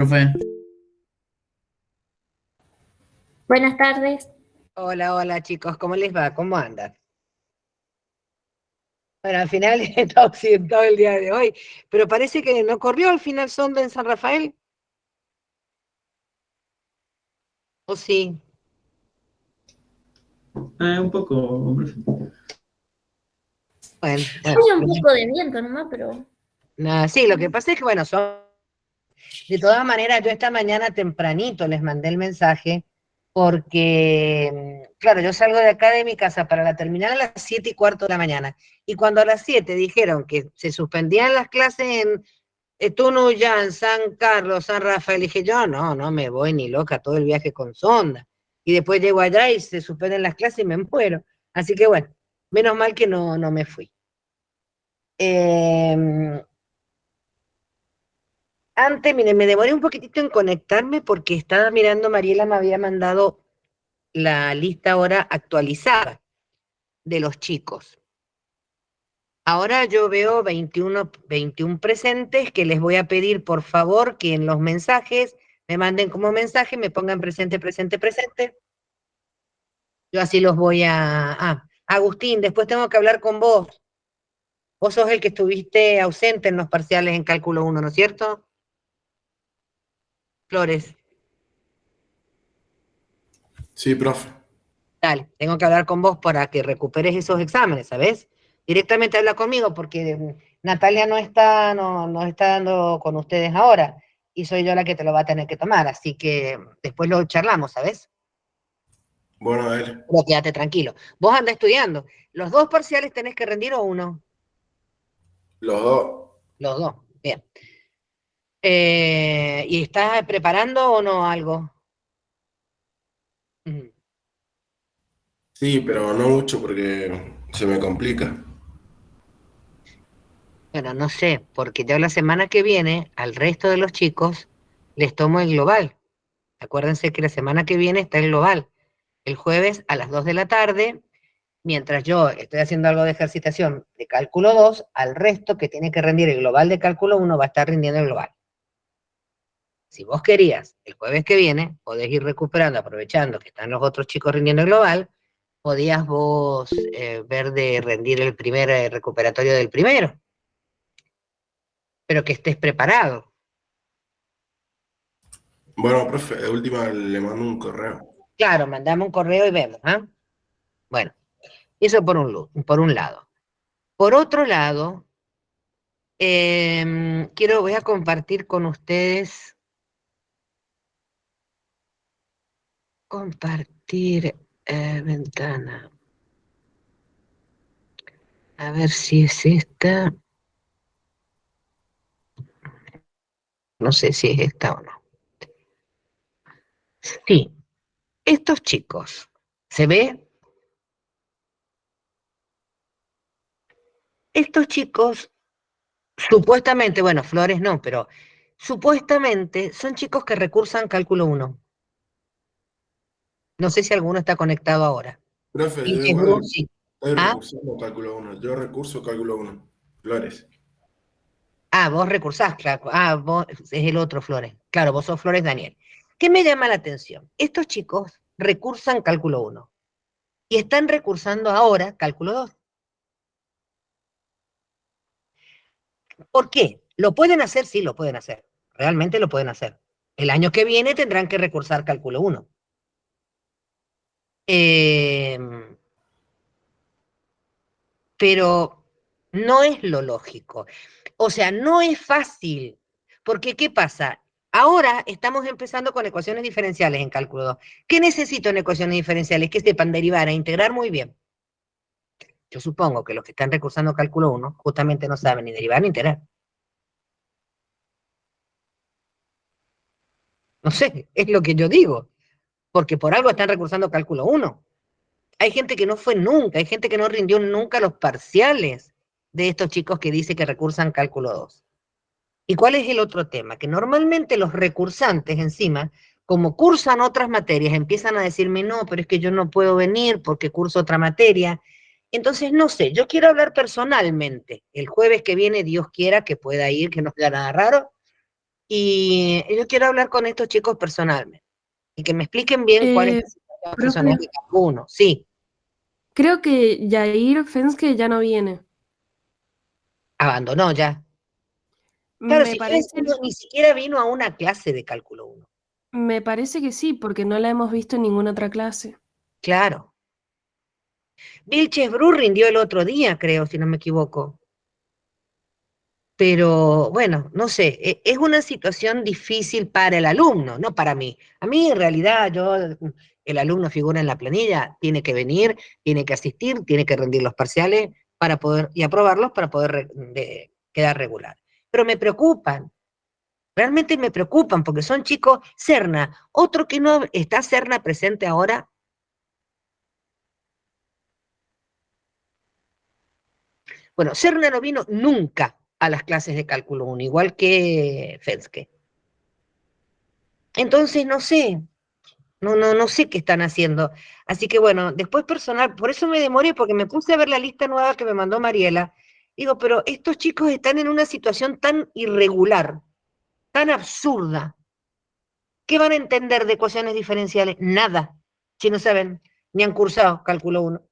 Profe, Buenas tardes. Hola, hola chicos, ¿cómo les va? ¿Cómo andan? Bueno, al final he estado occidentado el día de hoy, pero parece que no corrió al final Sonda en San Rafael, ¿o sí? un poco, profe. Bueno, Hay un poco de viento nomás, pero nada, sí, lo que pasa es que, bueno, de todas maneras, yo esta mañana tempranito les mandé el mensaje porque, claro, yo salgo de acá de mi casa para la terminal a las 7:15 de la mañana, y cuando a las 7 dijeron que se suspendían las clases en Tunuyán, San Carlos, San Rafael, dije yo, no, no me voy ni loca todo el viaje con sonda. Y después llego allá y se suspenden las clases y me muero. Así que bueno, menos mal que no me fui. Eh, Antes, miren, me demoré un poquitito en conectarme porque estaba mirando, Mariela me había mandado la lista ahora actualizada de los chicos. Ahora yo veo 21 presentes que les voy a pedir por favor que en los mensajes me manden como mensaje, me pongan presente, presente, presente. Yo así los voy a... Agustín, después tengo que hablar con vos. Vos sos el que estuviste ausente en los parciales en cálculo 1, ¿no es cierto? Flores, Sí, profe. dale, tengo que hablar con vos para que recuperes esos exámenes, ¿sabes? Directamente habla conmigo porque Natalia no está dando con ustedes ahora y soy yo la que te lo va a tener que tomar, así que después lo charlamos, ¿sabes? Bueno, dale. Pero quédate tranquilo. Vos andás estudiando. ¿Los dos parciales tenés que rendir o uno? Los dos. Los dos, bien. ¿Y estás preparando o no algo? Ujú. Sí, pero no mucho porque se me complica. Bueno, no sé, porque yo la semana que viene al resto de los chicos les tomo el global. Acuérdense que la semana que viene está el global. El jueves a las 2 de la tarde, mientras yo estoy haciendo algo de ejercitación de cálculo 2, al resto que tiene que rendir el global de cálculo 1 va a estar rindiendo el global. Si vos querías, el jueves que viene, podés ir recuperando, aprovechando que están los otros chicos rindiendo el global, podías vos ver de rendir el primer recuperatorio del primero, pero que estés preparado. Bueno, profe, de última le mando un correo. Claro, mandame un correo y vemos, ¿ah? Bueno, eso por un lado. Por otro lado, voy a compartir con ustedes, compartir ventana. A ver si es esta. No sé si es esta o no. Sí, estos chicos, ¿se ve? Estos chicos, supuestamente, bueno, Flores no, pero supuestamente son chicos que recursan cálculo 1. No sé si alguno está conectado ahora. Profe, yo Integro, igual sí. estoy ¿Ah? recursando cálculo uno. Yo recurso cálculo uno. Flores. Vos recursás, claro. Vos es el otro Flores. Claro, vos sos Flores Daniel. ¿Qué me llama la atención? Estos chicos recursan cálculo 1 y están recursando ahora cálculo 2. ¿Por qué? ¿Lo pueden hacer? Sí, lo pueden hacer. Realmente lo pueden hacer. El año que viene tendrán que recursar cálculo 1. Eh, pero no es lo lógico. O sea, no es fácil. Porque, ¿qué pasa? Ahora estamos empezando con ecuaciones diferenciales en cálculo 2. ¿Qué necesito en ecuaciones diferenciales? Que sepan derivar e integrar muy bien. Yo supongo que los que están recursando cálculo 1 justamente no saben ni derivar ni integrar. No sé, es lo que yo digo. Porque por algo están recursando cálculo 1. Hay gente que no fue nunca, hay gente que no rindió nunca los parciales de estos chicos que dice que recursan cálculo 2. ¿Y cuál es el otro tema? Que normalmente los recursantes encima, como cursan otras materias, empiezan a decirme, no, pero es que yo no puedo venir porque curso otra materia. Entonces, no sé, yo quiero hablar personalmente. El jueves que viene, Dios quiera que pueda ir, que no sea nada raro, Y yo quiero hablar con estos chicos personalmente y que me expliquen bien cuál es la situación personal Profe, de cada uno. Sí, creo que Yair Fenske ya no viene. abandonó ya. Claro, Me si parece, ni siquiera vino a una clase de cálculo 1. me parece que sí, porque no la hemos visto en ninguna otra clase. Claro. Vilches Bru rindió el otro día, creo, si no me equivoco. Pero bueno, no sé, es una situación difícil para el alumno, no para mí. A mí en realidad el alumno figura en la planilla, tiene que venir, tiene que asistir, tiene que rendir los parciales para poder, y aprobarlos para poder quedar regular. Pero me preocupan, realmente me preocupan porque son chicos. Serna, otro que no está Serna presente ahora. Bueno, Serna no vino nunca a las clases de cálculo 1, igual que Fenske. Entonces, no sé, no sé qué están haciendo. Así que bueno, después personal, por eso me demoré, porque me puse a ver la lista nueva que me mandó Mariela. Digo, pero estos chicos están en una situación tan irregular, tan absurda. ¿Qué van a entender de ecuaciones diferenciales? Nada, si no saben, ni han cursado cálculo 1,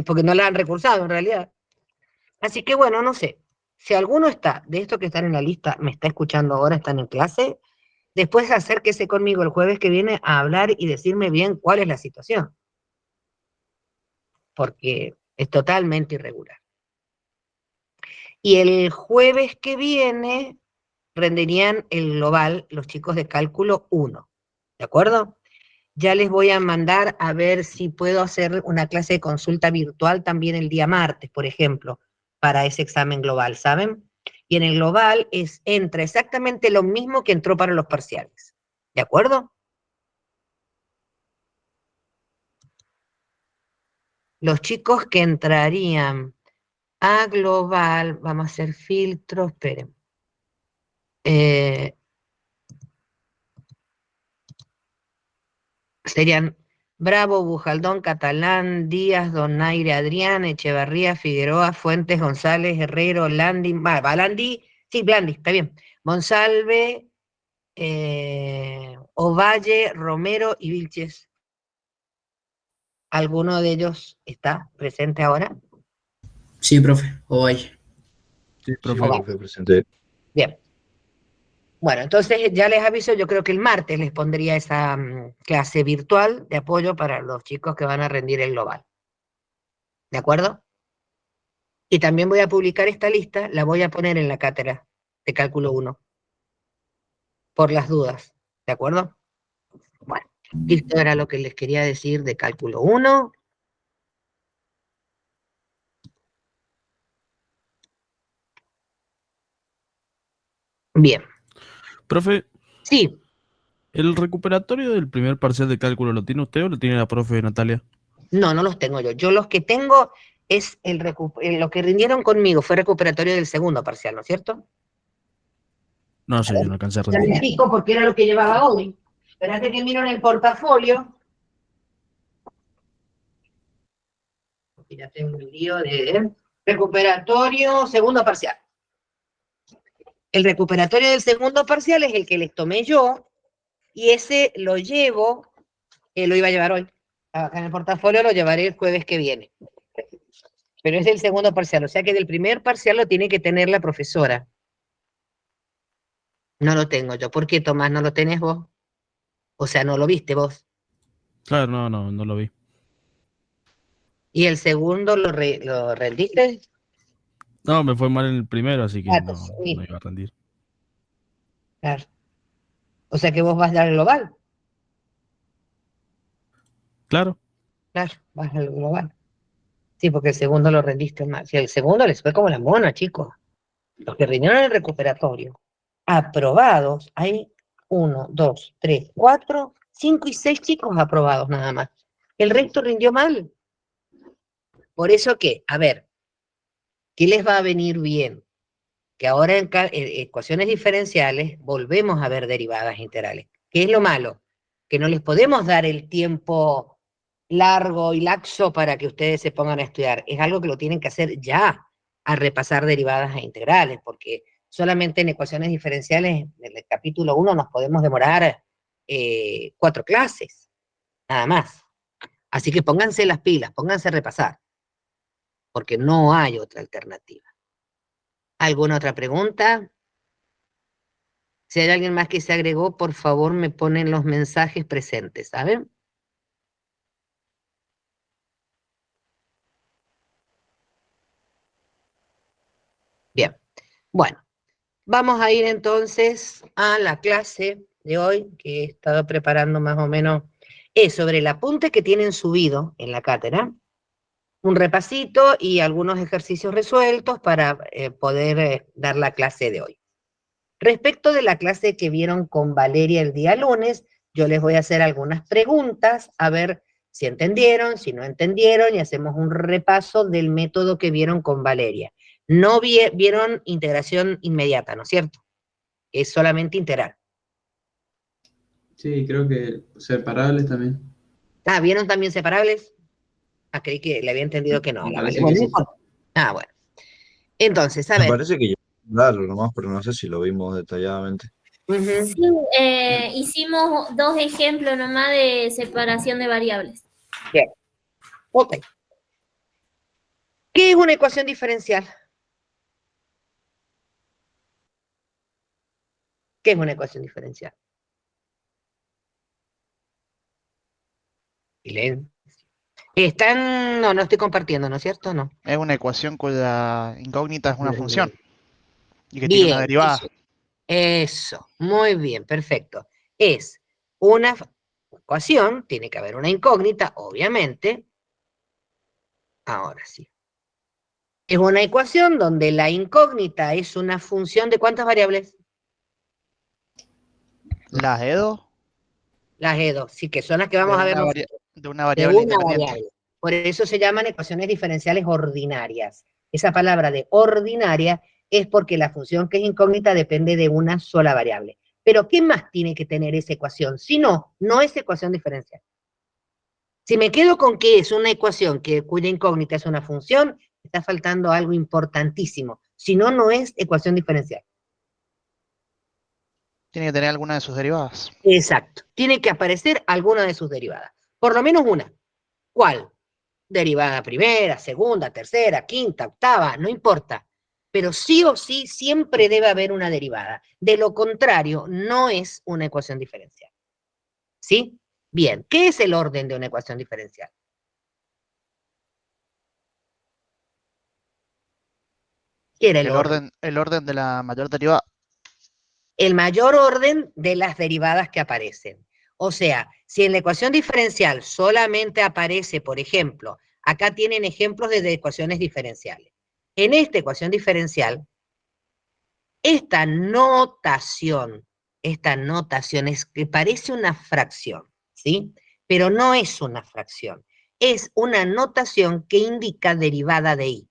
porque no la han recursado en realidad. Así que bueno, no sé. Si alguno está, de estos que están en la lista, me está escuchando ahora, están en clase, después acérquese conmigo el jueves que viene a hablar y decirme bien cuál es la situación, porque es totalmente irregular. Y el jueves que viene rendirían el global los chicos de cálculo 1, ¿de acuerdo? Ya les voy a mandar a ver si puedo hacer una clase de consulta virtual también el día martes, por ejemplo, para ese examen global, ¿saben? Y en el global entra exactamente lo mismo que entró para los parciales, ¿de acuerdo? Los chicos que entrarían a global, vamos a hacer filtro, esperen. Serían Bravo, Bujaldón, Catalán, Díaz, Donaire, Adrián, Echevarría, Figueroa, Fuentes, González, Herrero, Landi, Balandi, sí, Blandi, está bien. Monsalve, Ovalle, Romero y Vilches. ¿Alguno de ellos está presente ahora? Sí, profe, o vaya. Sí, Sí, profe. profe, presente. Bien. Bueno, entonces ya les aviso, yo creo que el martes les pondría esa clase virtual de apoyo para los chicos que van a rendir el global. ¿De acuerdo? Y también voy a publicar esta lista, la voy a poner en la cátedra de cálculo 1, por las dudas. ¿De acuerdo? Bueno, esto era lo que les quería decir de cálculo 1. Bien. Profe, Sí, ¿el recuperatorio del primer parcial de cálculo lo tiene usted o lo tiene la profe Natalia? no los tengo yo. Yo los que tengo es lo que rindieron conmigo, fue recuperatorio del segundo parcial, ¿no es cierto? No A sé, ver, yo no alcancé a ya les rendir. digo porque era lo que llevaba hoy. Espérate que miro en el portafolio. Porque ya tengo el lío de recuperatorio segundo parcial. El recuperatorio del segundo parcial es el que les tomé yo, y ese lo llevo, lo iba a llevar hoy. Acá en el portafolio lo llevaré el jueves que viene. Pero es del segundo parcial, o sea que del primer parcial lo tiene que tener la profesora. No lo tengo yo. ¿Por qué, Tomás? ¿No lo tenés vos? O sea, ¿no lo viste vos? Claro, no lo vi. ¿Y el segundo lo rendiste? No, me fue mal en el primero, así que Claro, no sí, iba a rendir. claro. O sea que vos vas al global. Claro, Claro, vas al global. Sí, porque el segundo lo rendiste mal. Si el segundo les fue como la mona, chicos. Los que rindieron el recuperatorio, aprobados, hay 1, 2, 3, 4, 5 y 6 chicos aprobados nada más. El resto rindió mal. Por eso que, a ver, ¿qué les va a venir bien? Que ahora en ecuaciones diferenciales volvemos a ver derivadas integrales. ¿Qué es lo malo? Que no les podemos dar el tiempo largo y laxo para que ustedes se pongan a estudiar. Es algo que lo tienen que hacer ya, a repasar derivadas e integrales, porque Solamente en ecuaciones diferenciales, en el capítulo 1 nos podemos demorar 4 clases, nada más. Así que pónganse las pilas, pónganse a repasar, porque no hay otra alternativa. ¿Alguna otra pregunta? Si hay alguien más que se agregó, por favor me ponen los mensajes presentes, ¿saben? Bien, bueno, vamos a ir entonces a la clase de hoy, que he estado preparando más o menos, es sobre el apunte que tienen subido en la cátedra, un repasito y algunos ejercicios resueltos para poder dar la clase de hoy. Respecto de la clase que vieron con Valeria el día lunes, yo les voy a hacer algunas preguntas, a ver si entendieron, si no entendieron, y hacemos un repaso del método que vieron con Valeria. No vieron integración inmediata, ¿no es cierto? Es solamente integrar. Sí, creo que separables también. Ah, ¿vieron también separables? Ah, creí que le había entendido que no. Me La parece Vale. que Bueno, no sí. importa. Ah, bueno. Entonces, a Me ver. parece que ya darlo nomás, pero no sé si lo vimos detalladamente. Ujú. Sí, hicimos 2 ejemplos nomás de separación de variables. Bien. Ok. ¿Qué es una ecuación diferencial? ¿Qué es una ecuación diferencial? Silencio. Están, no estoy compartiendo, ¿no es cierto? No. Es una ecuación cuya incógnita es una función y que tiene una Bien, derivada. eso, muy bien, perfecto. Es una ecuación, tiene que haber una incógnita, obviamente. Ahora sí. Es una ecuación donde la incógnita es una función de ¿cuántas variables? Las EDO Las E2, sí, que son las que de vamos a ver una, nosotros. de una De variable una independiente. variable. Por eso se llaman ecuaciones diferenciales ordinarias. Esa palabra de ordinaria es porque la función que es incógnita depende de una sola variable. Pero ¿qué más tiene que tener esa ecuación? Si no, no es ecuación diferencial. Si me quedo con que es una ecuación cuya incógnita es una función, está faltando algo importantísimo. Si no, no es ecuación diferencial. Tiene que tener alguna de sus derivadas. Exacto. Tiene que aparecer alguna de sus derivadas. Por lo menos una. ¿Cuál? Derivada primera, segunda, tercera, quinta, octava, no importa. Pero sí o sí siempre debe haber una derivada. De lo contrario, no es una ecuación diferencial. ¿Sí? Bien, ¿qué es el orden de una ecuación diferencial? ¿Qué era el orden? El orden de la mayor derivada. El mayor orden de las derivadas que aparecen. O sea, si en la ecuación diferencial solamente aparece, por ejemplo, acá tienen ejemplos de ecuaciones diferenciales. En esta ecuación diferencial, esta notación es que parece una fracción, ¿sí? Pero no es una fracción. Es una notación que indica derivada de y.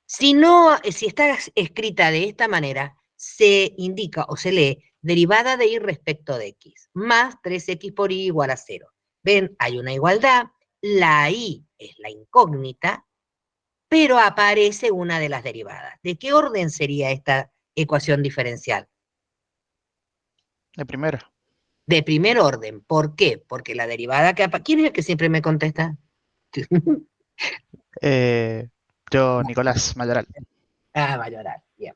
Si está escrita de esta manera, se indica o se lee derivada de y respecto de x, más 3x por y igual a 0. Ven, hay una igualdad, la y es la incógnita, pero aparece una de las derivadas. ¿De qué orden sería esta ecuación diferencial? De primera. De primer orden. ¿Por qué? Porque la derivada que aparece... ¿Quién es el que siempre me contesta? Yo, Nicolás Mayoral. Ah, Mayoral. Bien.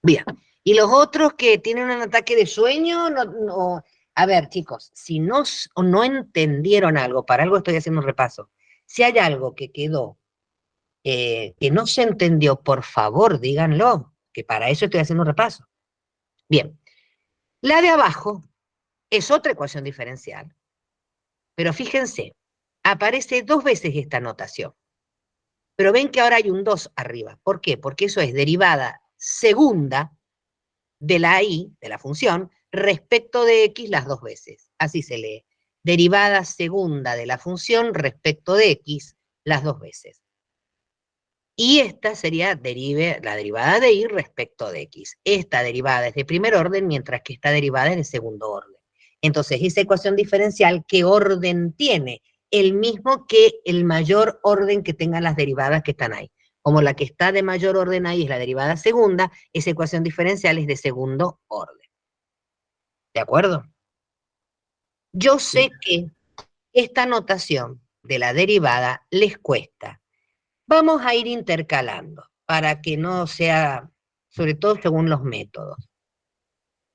Bien. Y los otros que tienen un ataque de sueño, no. A ver, chicos, si no entendieron algo, para algo estoy haciendo un repaso. Si hay algo que quedó, que no se entendió, por favor, díganlo, que para eso estoy haciendo un repaso. Bien. La de abajo es otra ecuación diferencial. Pero fíjense, aparece 2 veces esta notación. Pero ven que ahora hay un 2 arriba. ¿Por qué? Porque eso es derivada segunda de la y, de la función, respecto de x las 2 veces. Así se lee. Derivada segunda de la función respecto de x las 2 veces. Y esta sería la derivada de y respecto de x. Esta derivada es de primer orden, mientras que esta derivada es de segundo orden. Entonces, esa ecuación diferencial, ¿qué orden tiene? El mismo que el mayor orden que tengan las derivadas que están ahí. Como la que está de mayor orden ahí es la derivada segunda, esa ecuación diferencial es de segundo orden. ¿De acuerdo? Yo sé que esta notación de la derivada les cuesta. Vamos a ir intercalando para que no sea, sobre todo según los métodos.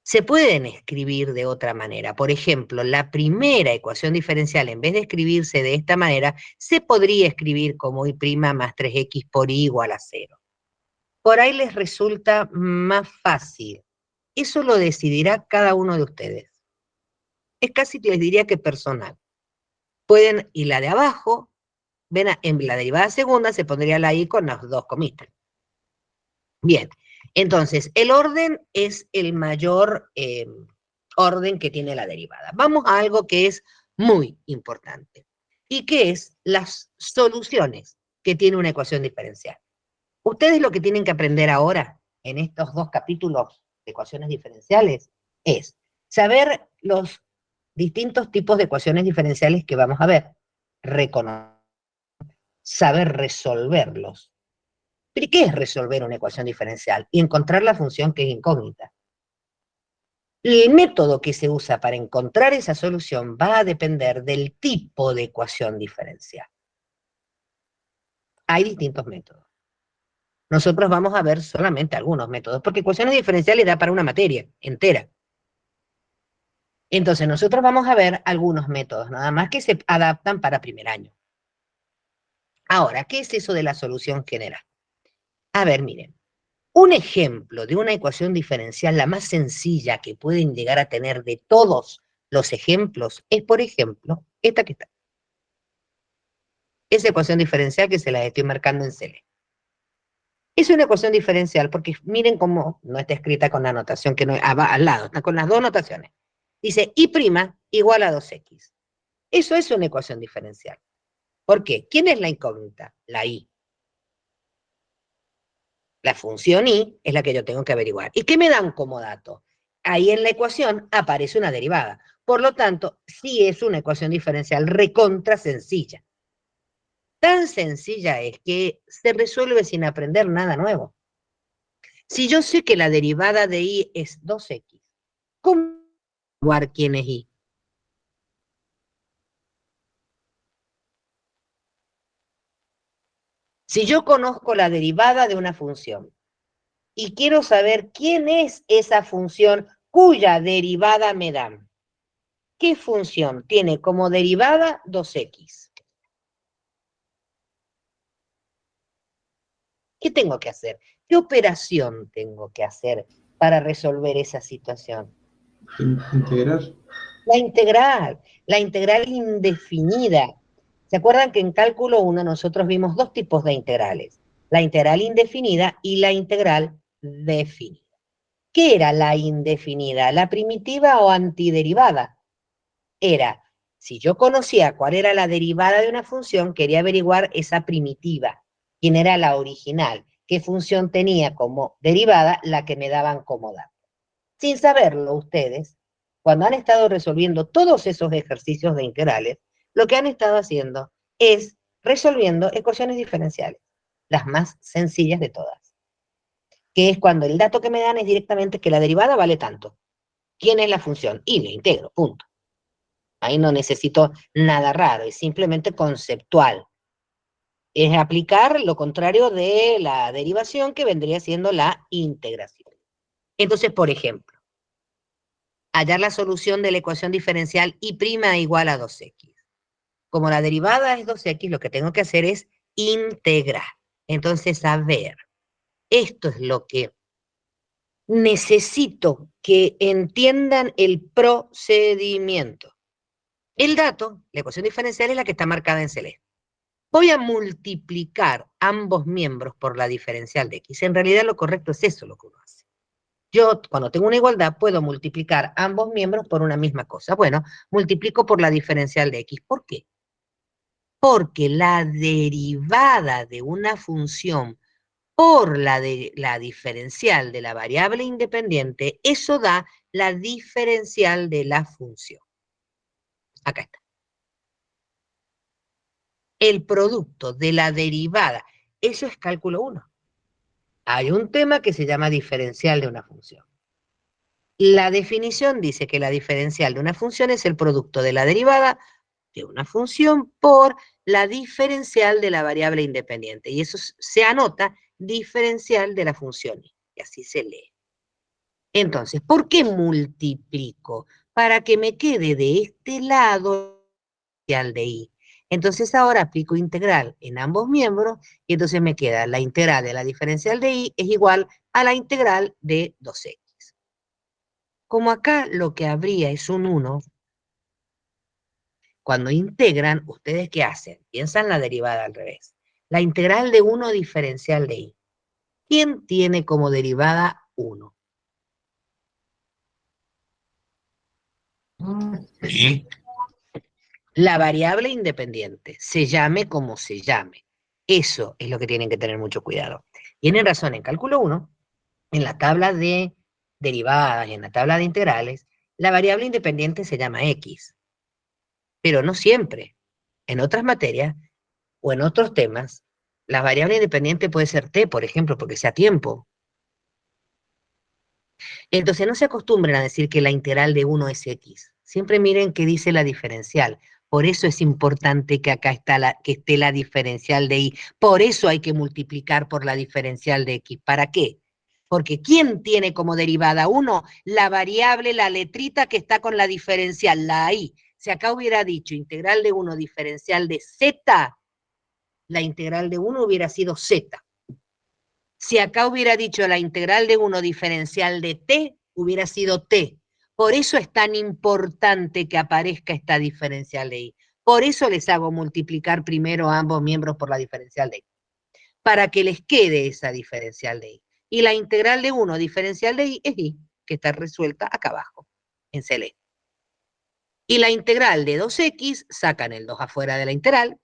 Se pueden escribir de otra manera. Por ejemplo, la primera ecuación diferencial, en vez de escribirse de esta manera, se podría escribir como y' más 3x por y igual a 0. Por ahí les resulta más fácil. Eso lo decidirá cada uno de ustedes. Es casi, les diría que personal. Pueden, y la de abajo, ven, en la derivada segunda se pondría la y con las dos comitas. Bien, entonces, el orden es el mayor orden que tiene la derivada. Vamos a algo que es muy importante, y que es las soluciones que tiene una ecuación diferencial. Ustedes lo que tienen que aprender ahora, en estos 2 capítulos de ecuaciones diferenciales, es saber los distintos tipos de ecuaciones diferenciales que vamos a ver, reconocer, saber resolverlos. ¿Pero qué es resolver una ecuación diferencial? Y encontrar la función que es incógnita. El método que se usa para encontrar esa solución va a depender del tipo de ecuación diferencial. Hay distintos métodos. Nosotros vamos a ver solamente algunos métodos, porque ecuaciones diferenciales da para una materia entera. Entonces, nosotros vamos a ver algunos métodos, nada más que se adaptan para primer año. Ahora, ¿qué es eso de la solución general? A ver, miren. Un ejemplo de una ecuación diferencial, la más sencilla que pueden llegar a tener de todos los ejemplos, es, por ejemplo, esta que está. Esa ecuación diferencial que se la estoy marcando en celeste. Es una ecuación diferencial porque miren cómo no está escrita con la notación que no va al lado, está con las dos notaciones. Dice y' igual a 2x. Eso es una ecuación diferencial. ¿Por qué? ¿Quién es la incógnita? La y. La función y es la que yo tengo que averiguar. ¿Y qué me dan como dato? Ahí en la ecuación aparece una derivada. Por lo tanto, sí es una ecuación diferencial recontra sencilla. Tan sencilla es que se resuelve sin aprender nada nuevo. Si yo sé que la derivada de y es 2x, ¿cómo averiguar quién es y? Si yo conozco la derivada de una función y quiero saber quién es esa función cuya derivada me dan, ¿qué función tiene como derivada 2x? ¿Qué tengo que hacer? ¿Qué operación tengo que hacer para resolver esa situación? Integrar. La integral indefinida. ¿Se acuerdan que en cálculo 1 nosotros vimos 2 tipos de integrales? La integral indefinida y la integral definida. ¿Qué era la indefinida? ¿La primitiva o antiderivada? Era, si yo conocía cuál era la derivada de una función, quería averiguar esa primitiva, quién era la original, qué función tenía como derivada la que me daban como dato. Sin saberlo ustedes, cuando han estado resolviendo todos esos ejercicios de integrales, lo que han estado haciendo es resolviendo ecuaciones diferenciales, las más sencillas de todas, que es cuando el dato que me dan es directamente que la derivada vale tanto. ¿Quién es la función? Y le integro, punto. Ahí no necesito nada raro, es simplemente conceptual. Es aplicar lo contrario de la derivación que vendría siendo la integración. Entonces, por ejemplo, hallar la solución de la ecuación diferencial y' igual a 2x. Como la derivada es 2x, lo que tengo que hacer es integrar. Entonces, a ver, esto es lo que necesito que entiendan el procedimiento. El dato, la ecuación diferencial es la que está marcada en celeste. Voy a multiplicar ambos miembros por la diferencial de x. En realidad lo correcto es eso lo que uno hace. Yo, cuando tengo una igualdad, puedo multiplicar ambos miembros por una misma cosa. Bueno, multiplico por la diferencial de x. ¿Por qué? Porque la derivada de una función por la diferencial de la variable independiente, eso da la diferencial de la función. Acá está. El producto de la derivada. Eso es cálculo 1. Hay un tema que se llama diferencial de una función. La definición dice que la diferencial de una función es el producto de la derivada de una función por la diferencial de la variable independiente. Y eso se anota diferencial de la función y. Y así se lee. Entonces, ¿por qué multiplico? Para que me quede de este lado al de y. Entonces ahora aplico integral en ambos miembros y entonces me queda la integral de la diferencial de y es igual a la integral de 2x. Como acá lo que habría es un 1, cuando integran, ¿ustedes qué hacen? Piensan la derivada al revés. La integral de 1 diferencial de y. ¿Quién tiene como derivada 1? ¿Y? La variable independiente, se llame como se llame. Eso es lo que tienen que tener mucho cuidado. Tienen razón, en cálculo 1, en la tabla de derivadas y en la tabla de integrales, la variable independiente se llama x. Pero no siempre. En otras materias o en otros temas, la variable independiente puede ser t, por ejemplo, porque sea tiempo. Entonces no se acostumbren a decir que la integral de 1 es x. Siempre miren qué dice la diferencial. Por eso es importante que acá esté la diferencial de y. Por eso hay que multiplicar por la diferencial de x. ¿Para qué? Porque ¿quién tiene como derivada 1? La variable, la letrita que está con la diferencial, la y. Si acá hubiera dicho integral de 1 diferencial de z, la integral de 1 hubiera sido z. Si acá hubiera dicho la integral de 1 diferencial de t, hubiera sido t. Por eso es tan importante que aparezca esta diferencial de y. Por eso les hago multiplicar primero a ambos miembros por la diferencial de y. Para que les quede esa diferencial de y. Y la integral de 1 diferencial de y es y, que está resuelta acá abajo, en celeste. Y la integral de 2x, sacan el 2 afuera de la integral,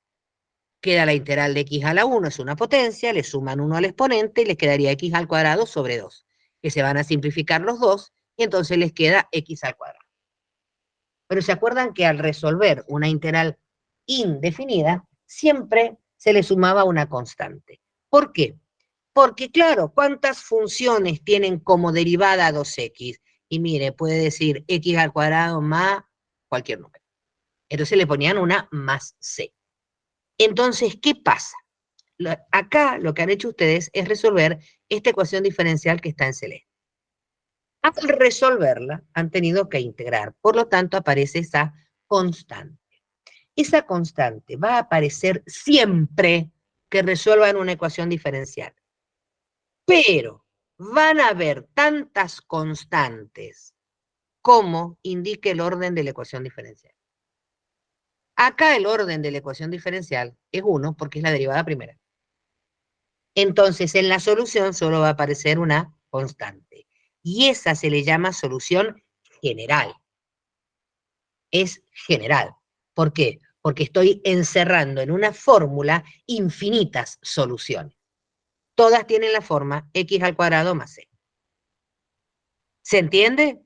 queda la integral de x a la 1, es una potencia, le suman 1 al exponente y les quedaría x al cuadrado sobre 2, que se van a simplificar los dos, y entonces les queda x al cuadrado. Pero ¿se acuerdan que al resolver una integral indefinida, siempre se le sumaba una constante? ¿Por qué? Porque claro, ¿cuántas funciones tienen como derivada 2x? Y mire, puede decir x al cuadrado más cualquier número. Entonces le ponían una más c. Entonces, ¿qué pasa? Acá lo que han hecho ustedes es resolver esta ecuación diferencial que está en celeste. Al resolverla, han tenido que integrar. Por lo tanto, aparece esa constante. Esa constante va a aparecer siempre que resuelvan una ecuación diferencial. Pero van a haber tantas constantes como indique el orden de la ecuación diferencial. Acá el orden de la ecuación diferencial es 1 porque es la derivada primera. Entonces, en la solución solo va a aparecer una constante. Y esa se le llama solución general. Es general. ¿Por qué? Porque estoy encerrando en una fórmula infinitas soluciones. Todas tienen la forma x al cuadrado más c. ¿Se entiende?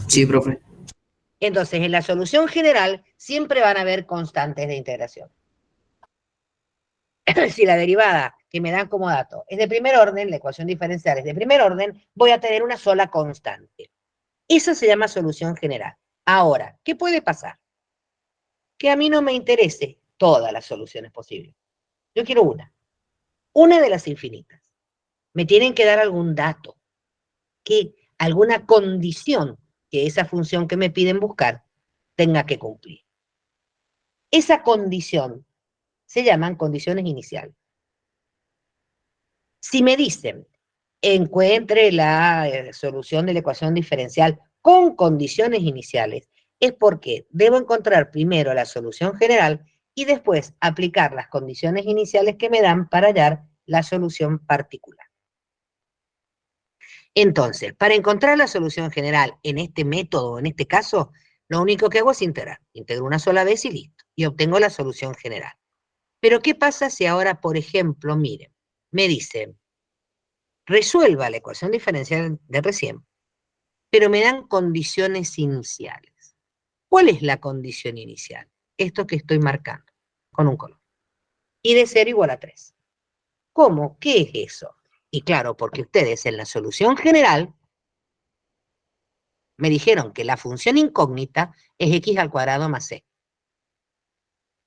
Sí, profe. Entonces, en la solución general siempre van a haber constantes de integración. Si la derivada que me dan como dato es de primer orden, la ecuación diferencial es de primer orden, voy a tener una sola constante. Eso se llama solución general. Ahora, ¿qué puede pasar? Que a mí no me interese todas las soluciones posibles. Yo quiero una de las infinitas. Me tienen que dar algún dato, alguna condición que esa función que me piden buscar tenga que cumplir. Esa condición se llaman condiciones iniciales. Si me dicen, encuentre la solución de la ecuación diferencial con condiciones iniciales, es porque debo encontrar primero la solución general y después aplicar las condiciones iniciales que me dan para hallar la solución particular. Entonces, para encontrar la solución general en este método, en este caso, lo único que hago es integrar. Integro una sola vez y listo. Y obtengo la solución general. Pero, ¿qué pasa si ahora, por ejemplo, miren, me dicen, resuelva la ecuación diferencial de recién, pero me dan condiciones iniciales? ¿Cuál es la condición inicial? Esto que estoy marcando con un color. y de 0 igual a 3. ¿Cómo? ¿Qué es eso? Y claro, porque ustedes en la solución general me dijeron que la función incógnita es x al cuadrado más c.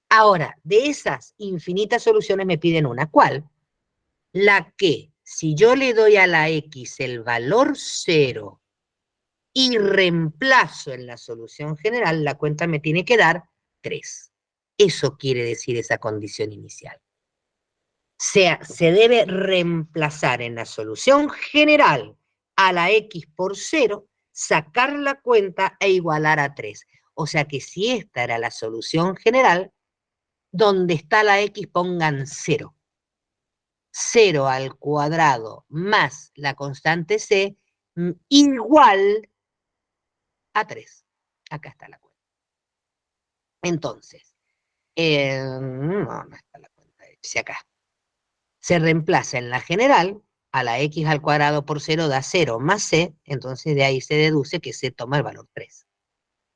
Ahora, de esas infinitas soluciones me piden una. ¿Cuál? La que, si yo le doy a la x el valor 0 y reemplazo en la solución general, la cuenta me tiene que dar 3. Eso quiere decir esa condición inicial. Se debe reemplazar en la solución general a la x por 0, sacar la cuenta e igualar a 3. O sea que si esta era la solución general, donde está la x pongan 0. 0 al cuadrado más la constante c igual a 3. Acá está la cuenta. Entonces, no está la cuenta, si acá. Se reemplaza en la general, a la x al cuadrado por 0 da 0 más c, entonces de ahí se deduce que c toma el valor 3.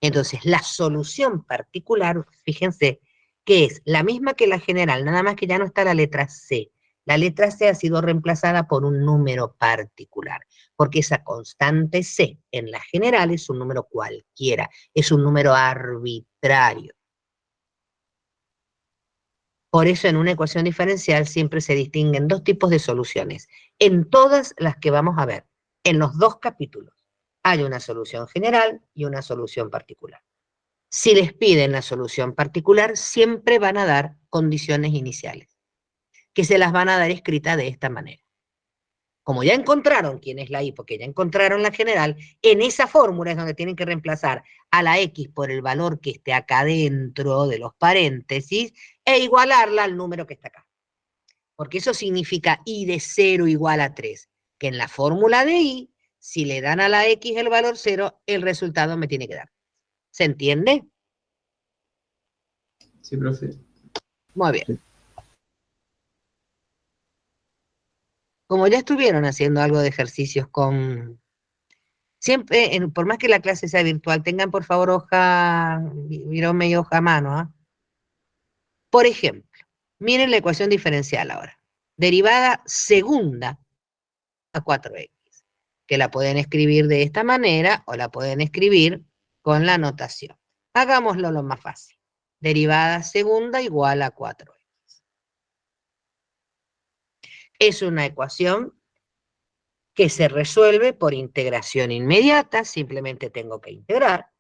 Entonces, la solución particular, fíjense, que es la misma que la general, nada más que ya no está la letra c. La letra c ha sido reemplazada por un número particular, porque esa constante c en la general es un número cualquiera, es un número arbitrario. Por eso en una ecuación diferencial siempre se distinguen dos tipos de soluciones. En todas las que vamos a ver, en los dos capítulos, hay una solución general y una solución particular. Si les piden la solución particular, siempre van a dar condiciones iniciales, que se las van a dar escritas de esta manera. Como ya encontraron quién es la y, porque ya encontraron la general, en esa fórmula es donde tienen que reemplazar a la x por el valor que esté acá dentro de los paréntesis e igualarla al número que está acá. Porque eso significa y de 0 igual a 3, que en la fórmula de y, si le dan a la x el valor 0, el resultado me tiene que dar. ¿Se entiende? Sí, profe. Muy bien. Como ya estuvieron haciendo algo de ejercicios con... Siempre, por más que la clase sea virtual, tengan por favor hoja, virome y hoja a mano. ¿Ah? Por ejemplo, miren la ecuación diferencial ahora. Derivada segunda a 4x, que la pueden escribir de esta manera o la pueden escribir con la notación. Hagámoslo lo más fácil. Derivada segunda igual a 4x. Es una ecuación que se resuelve por integración inmediata, simplemente tengo que integrar,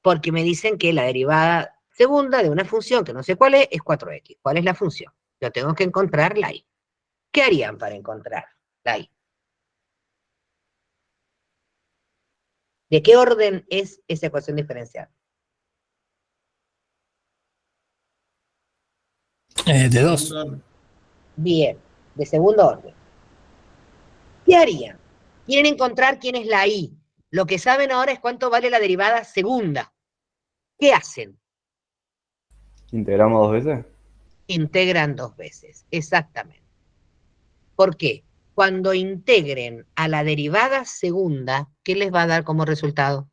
porque me dicen que la derivada segunda de una función que no sé cuál es 4x. ¿Cuál es la función? Yo tengo que encontrar la y. ¿Qué harían para encontrar la y? ¿De qué orden es esa ecuación diferencial? De 2. Bien, de segundo orden. ¿Qué harían? Quieren encontrar quién es la y. Lo que saben ahora es cuánto vale la derivada segunda. ¿Qué hacen? ¿Integramos dos veces? Integran dos veces, exactamente. ¿Por qué? Cuando integren a la derivada segunda, ¿qué les va a dar como resultado?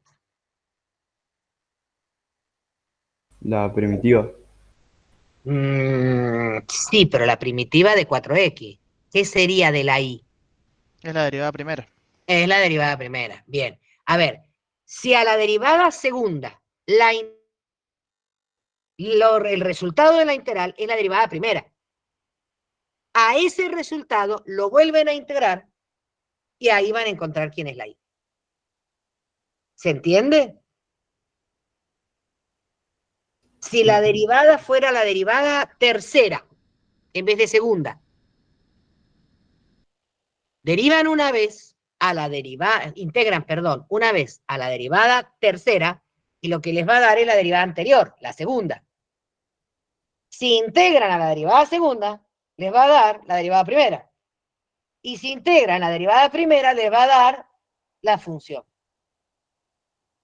La primitiva. Sí, pero la primitiva de 4x. ¿Qué sería de la y? Es la derivada primera. Es la derivada primera. Bien. A ver, si a la derivada segunda el resultado de la integral es la derivada primera, a ese resultado lo vuelven a integrar y ahí van a encontrar quién es la y. ¿Se entiende? Si la derivada fuera la derivada tercera en vez de segunda, derivan una vez a la derivada, integran, perdón, una vez a la derivada tercera y lo que les va a dar es la derivada anterior, la segunda. Si integran a la derivada segunda, les va a dar la derivada primera. Y si integran la derivada primera, les va a dar la función.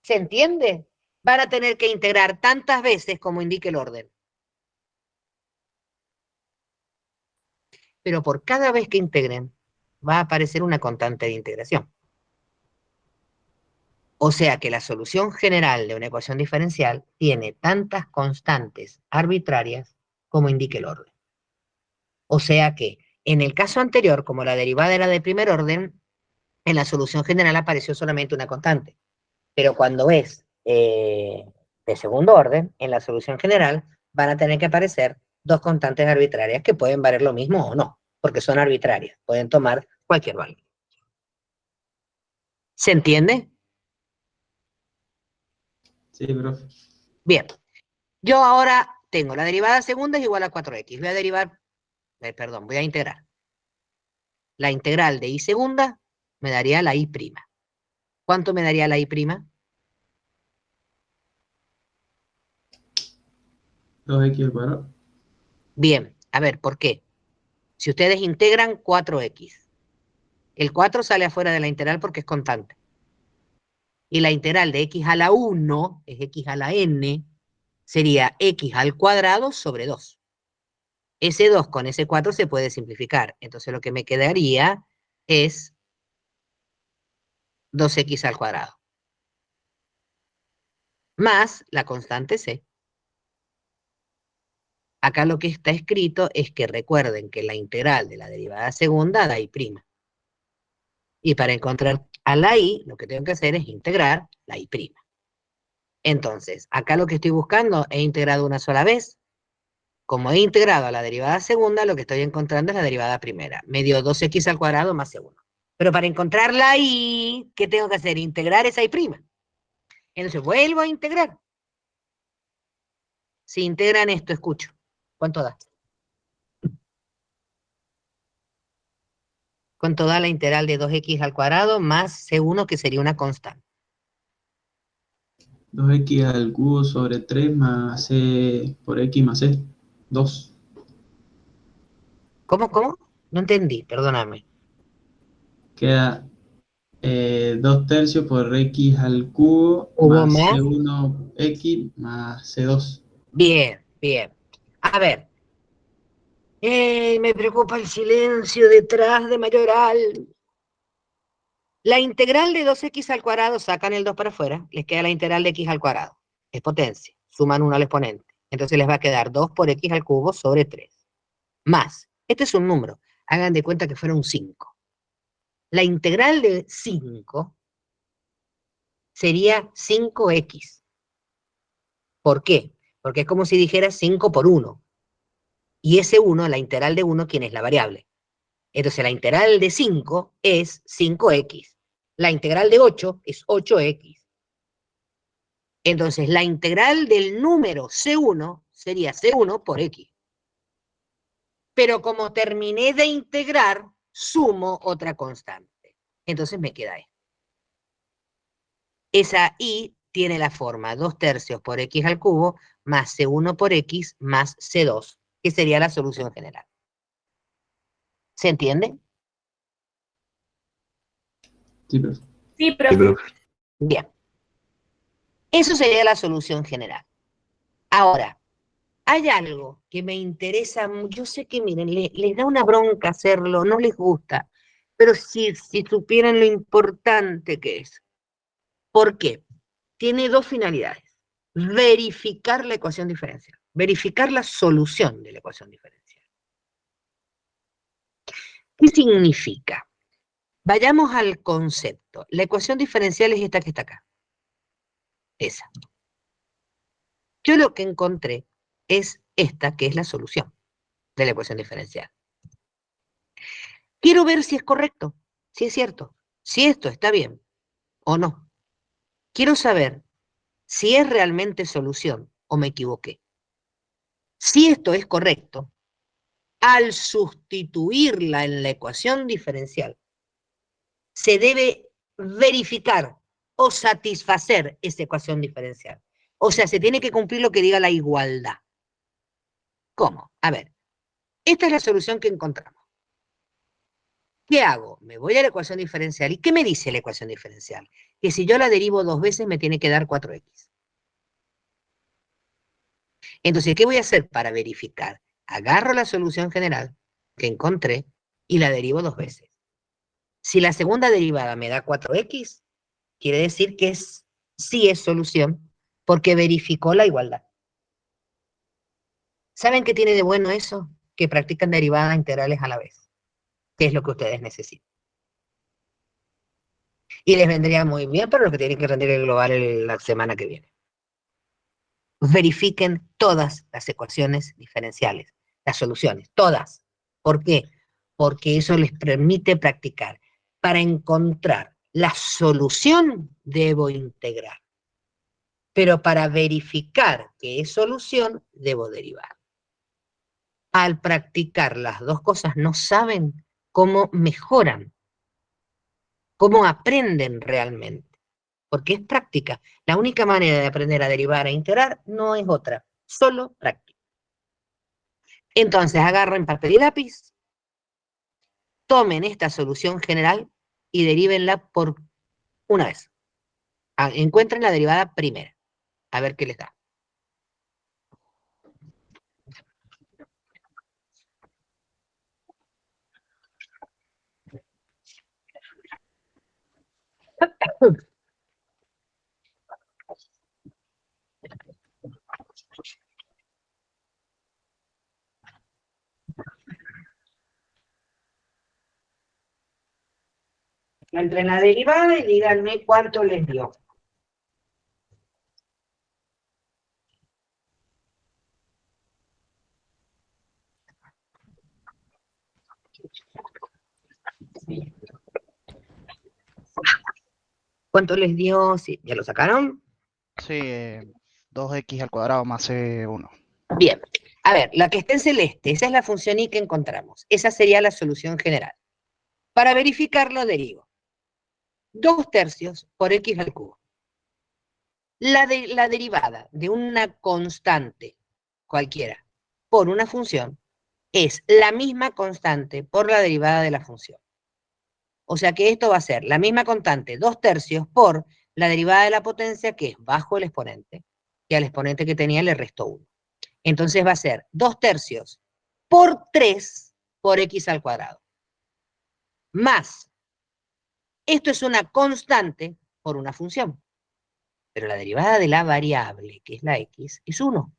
¿Se entiende? Van a tener que integrar tantas veces como indique el orden. Pero por cada vez que integren, va a aparecer una constante de integración. O sea que la solución general de una ecuación diferencial tiene tantas constantes arbitrarias como indique el orden. O sea que, en el caso anterior, como la derivada era de primer orden, en la solución general apareció solamente una constante. Pero cuando es de segundo orden, en la solución general van a tener que aparecer dos constantes arbitrarias que pueden valer lo mismo o no, porque son arbitrarias, pueden tomar cualquier valor. ¿Se entiende? Sí, profe. Bien. Yo ahora tengo la derivada segunda es igual a 4x. Voy a derivar, perdón, voy a integrar. La integral de y segunda me daría la y prima. ¿Cuánto me daría la y prima? 2x al cuadrado. Bien, a ver, ¿por qué? Si ustedes integran 4x, el 4 sale afuera de la integral porque es constante. Y la integral de x a la 1 es x a la n, sería x al cuadrado sobre 2. Ese 2 con ese 4 se puede simplificar. Entonces lo que me quedaría es 2x al cuadrado. Más la constante c. Acá lo que está escrito es que recuerden que la integral de la derivada segunda da y prima. Y para encontrar a la y, lo que tengo que hacer es integrar la y prima. Entonces, acá lo que estoy buscando, he integrado una sola vez. Como he integrado a la derivada segunda, lo que estoy encontrando es la derivada primera. Me dio 2x al cuadrado más c1. Pero para encontrar la y, ¿qué tengo que hacer? Integrar esa y prima. Entonces, vuelvo a integrar. Si integran esto, escucho. ¿Cuánto da? ¿Cuánto da la integral de 2x al cuadrado más c1, que sería una constante? 2x al cubo sobre 3 más c por x más c. 2. ¿Cómo? No entendí, perdóname. Queda 2 tercios por x al cubo ¿Hubo más más? c1x más c2. Bien, bien. A ver. Me preocupa el silencio detrás de mayoral. La integral de 2x al cuadrado, sacan el 2 para afuera, les queda la integral de x al cuadrado. Es potencia, suman 1 al exponente. Entonces les va a quedar 2 por x al cubo sobre 3. Más, este es un número, hagan de cuenta que fuera un 5. La integral de 5 sería 5x. ¿Por qué? Porque es como si dijera 5 por 1. Y ese 1, la integral de 1, ¿quién es la variable? Entonces la integral de 5 es 5x. La integral de 8 es 8x. Entonces la integral del número C1 sería C1 por x. Pero como terminé de integrar, sumo otra constante. Entonces me queda esto. Esa y tiene la forma 2 tercios por x al cubo más C1 por x más C2, que sería la solución general. ¿Se entiende? Sí, profe. Sí, profe. Bien. Eso sería la solución general. Ahora, hay algo que me interesa, yo sé que, miren, les da una bronca hacerlo, no les gusta, pero si supieran lo importante que es. ¿Por qué? Tiene dos finalidades. Verificar la ecuación diferencial, verificar la solución de la ecuación diferencial. ¿Qué significa? Vayamos al concepto. La ecuación diferencial es esta que está acá. Esa. Yo lo que encontré es esta, que es la solución de la ecuación diferencial. Quiero ver si es correcto, si es cierto, si esto está bien o no. Quiero saber si es realmente solución o me equivoqué. Si esto es correcto, al sustituirla en la ecuación diferencial, se debe verificar o satisfacer esa ecuación diferencial. O sea, se tiene que cumplir lo que diga la igualdad. ¿Cómo? A ver, esta es la solución que encontramos. ¿Qué hago? Me voy a la ecuación diferencial. ¿Y qué me dice la ecuación diferencial? Que si yo la derivo 2 veces me tiene que dar 4x. Entonces, ¿qué voy a hacer para verificar? Agarro la solución general que encontré y la derivo 2 veces. Si la segunda derivada me da 4x, quiere decir que sí es solución porque verificó la igualdad. ¿Saben qué tiene de bueno eso? Que practican derivadas integrales a la vez, que es lo que ustedes necesitan. Y les vendría muy bien para lo que tienen que rendir el global la semana que viene. Verifiquen todas las ecuaciones diferenciales, las soluciones, todas. ¿Por qué? Porque eso les permite practicar. Para encontrar la solución debo integrar, pero para verificar que es solución debo derivar. Al practicar las dos cosas no saben cómo mejoran, cómo aprenden realmente, porque es práctica. La única manera de aprender a derivar e integrar no es otra, solo práctica. Entonces agarren papel y lápiz, tomen esta solución general y derívenla por una vez. Encuentren la derivada primera, a ver qué les da. Entren la derivada y díganme cuánto les dio. ¿Cuánto les dio? Sí, ¿ya lo sacaron? Sí, 2x al cuadrado más c1. Bien. A ver, la que está en celeste, esa es la función y que encontramos. Esa sería la solución general. Para verificarlo derivo. 2/3 por x al cubo. La derivada de una constante cualquiera por una función es la misma constante por la derivada de la función. O sea que esto va a ser la misma constante 2/3 por la derivada de la potencia, que es bajo el exponente, y al exponente que tenía le resto 1. Entonces va a ser 2/3 por 3 por x al cuadrado. Más, esto es una constante por una función. Pero la derivada de la variable, que es la x, es 1.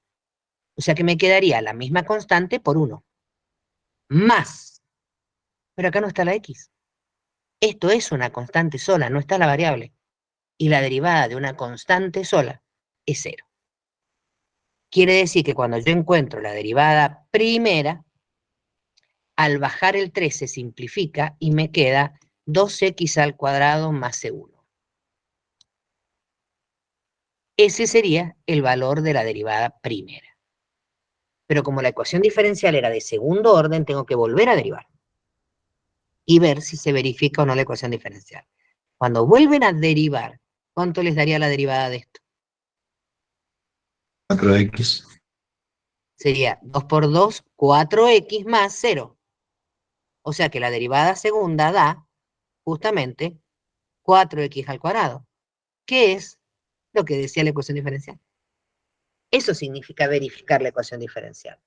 O sea que me quedaría la misma constante por 1. Más. Pero acá no está la x. Esto es una constante sola, no está la variable. Y la derivada de una constante sola es 0. Quiere decir que cuando yo encuentro la derivada primera, al bajar el 3 se simplifica y me queda 2x al cuadrado más c1. Ese sería el valor de la derivada primera. Pero como la ecuación diferencial era de segundo orden, tengo que volver a derivar y ver si se verifica o no la ecuación diferencial. Cuando vuelven a derivar, ¿cuánto les daría la derivada de esto? 4x. Sería 2 por 2, 4x más 0. O sea que la derivada segunda da justamente 4x al cuadrado, que es lo que decía la ecuación diferencial. Eso significa verificar la ecuación diferencial.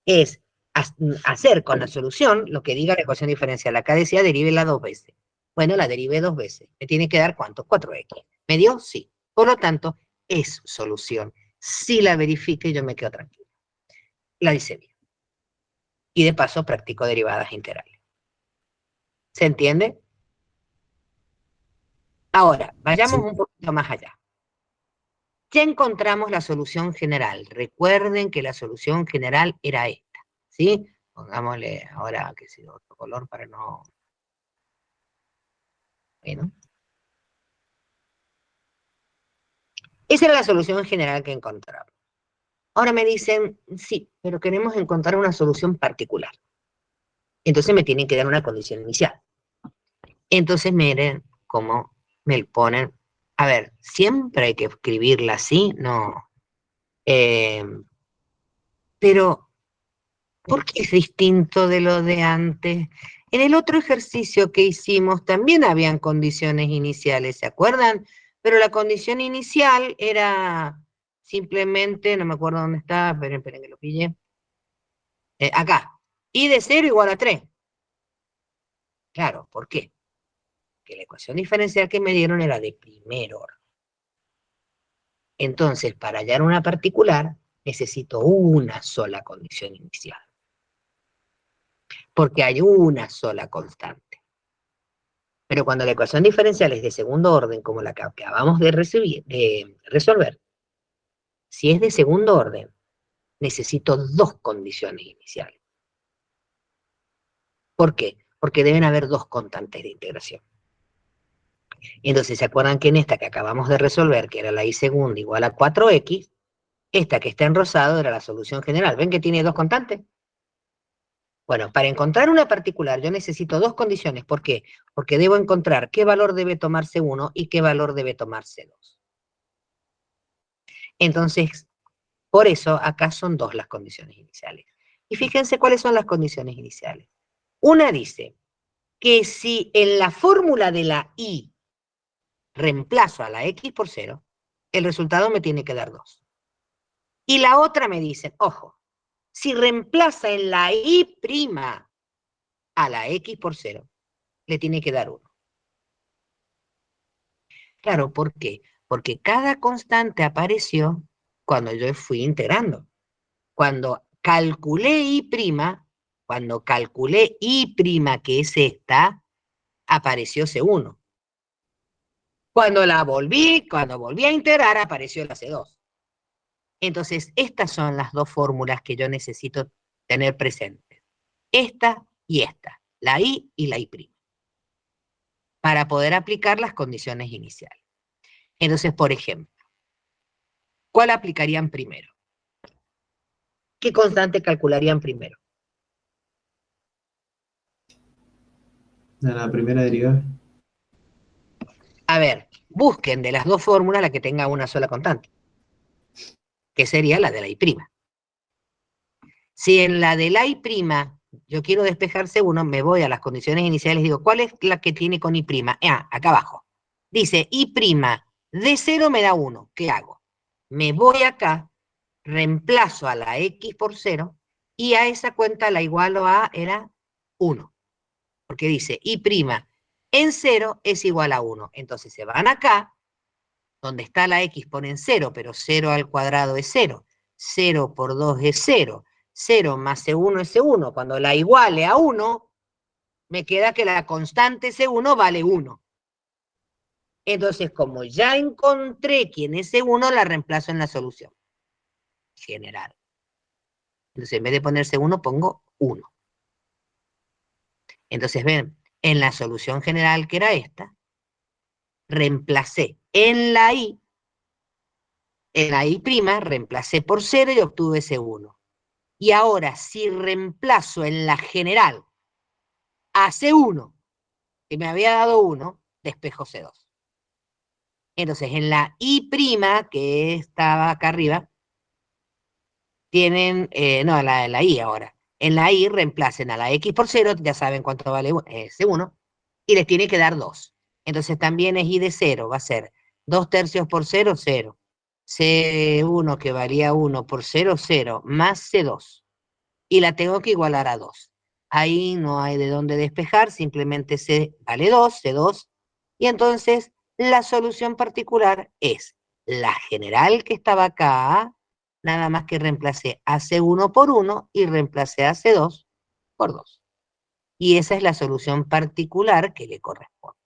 Es hacer con la solución lo que diga la ecuación diferencial. Acá decía derívela 2 veces. Bueno, la derivé 2 veces. ¿Me tiene que dar cuánto? 4x. ¿Me dio? Sí. Por lo tanto, es solución. Si la verifique, yo me quedo tranquilo. La hice bien. Y de paso practico derivadas integrales. ¿Se entiende? Ahora, vayamos un poquito más allá. Ya encontramos la solución general. Recuerden que la solución general era esta, ¿sí? Pongámosle ahora que sea otro color para no... Bueno. Esa era la solución general que encontramos. Ahora me dicen, sí, pero queremos encontrar una solución particular. Entonces me tienen que dar una condición inicial. Entonces miren cómo me ponen. A ver, ¿siempre hay que escribirla así? No. Pero, ¿por qué es distinto de lo de antes? En el otro ejercicio que hicimos también habían condiciones iniciales, ¿se acuerdan? Pero la condición inicial era simplemente, no me acuerdo dónde está, pero esperen que lo pille. Acá, y de 0 igual a 3. Claro, ¿por qué? Que la ecuación diferencial que me dieron era de primer orden. Entonces, para hallar una particular, necesito una sola condición inicial. Porque hay una sola constante. Pero cuando la ecuación diferencial es de segundo orden, como la que acabamos de resolver, si es de segundo orden, necesito dos condiciones iniciales. ¿Por qué? Porque deben haber dos constantes de integración. Entonces, ¿se acuerdan que en esta que acabamos de resolver, que era la y segunda igual a 4x, esta que está en rosado era la solución general? ¿Ven que tiene dos constantes? Bueno, para encontrar una particular yo necesito dos condiciones. ¿Por qué? Porque debo encontrar qué valor debe tomarse 1 y qué valor debe tomarse 2. Entonces, por eso acá son dos las condiciones iniciales. Y fíjense cuáles son las condiciones iniciales. Una dice que si en la fórmula de la y reemplazo a la x por 0, el resultado me tiene que dar 2. Y la otra me dice, ojo, si reemplaza en la y' a la x por 0, le tiene que dar 1. Claro, ¿por qué? Porque cada constante apareció cuando yo fui integrando. Cuando calculé y', que es esta, apareció C1. Cuando volví a integrar, apareció la C2. Entonces, estas son las dos fórmulas que yo necesito tener presentes. Esta y esta, la y la y', para poder aplicar las condiciones iniciales. Entonces, por ejemplo, ¿cuál aplicarían primero? ¿Qué constante calcularían primero? La primera derivada. A ver, busquen de las dos fórmulas la que tenga una sola constante, que sería la de la y'. Si en la de la y' yo quiero despejar C1, me voy a las condiciones iniciales y digo, ¿cuál es la que tiene con y'? Acá abajo. Dice y' de 0 me da 1. ¿Qué hago? Me voy acá, reemplazo a la x por 0 y a esa cuenta la igualo a, era 1. Porque dice y' en 0 es igual a 1. Entonces se van acá, donde está la x ponen 0, pero 0 al cuadrado es 0. 0 por 2 es 0. 0 más C1 es C1. Cuando la iguale a 1, me queda que la constante C1 vale 1. Entonces, como ya encontré quién es C1, la reemplazo en la solución general. Entonces, en vez de poner C1, pongo 1. Entonces, ven, en la solución general, que era esta, reemplacé en la y', reemplacé por 0 y obtuve C1. Y ahora, si reemplazo en la general a C1, que me había dado 1, despejo C2. Entonces, en la y', que estaba acá arriba, tienen, la y ahora. En la y reemplacen a la x por 0, ya saben cuánto vale C1, y les tiene que dar 2. Entonces también es y de 0, va a ser 2 tercios por 0, 0. C1 que valía 1 por 0, 0, más C2. Y la tengo que igualar a 2. Ahí no hay de dónde despejar, simplemente C vale 2, C2, y entonces la solución particular es la general que estaba acá, nada más que reemplacé a C1 por 1 y reemplacé a C2 por 2. Y esa es la solución particular que le corresponde.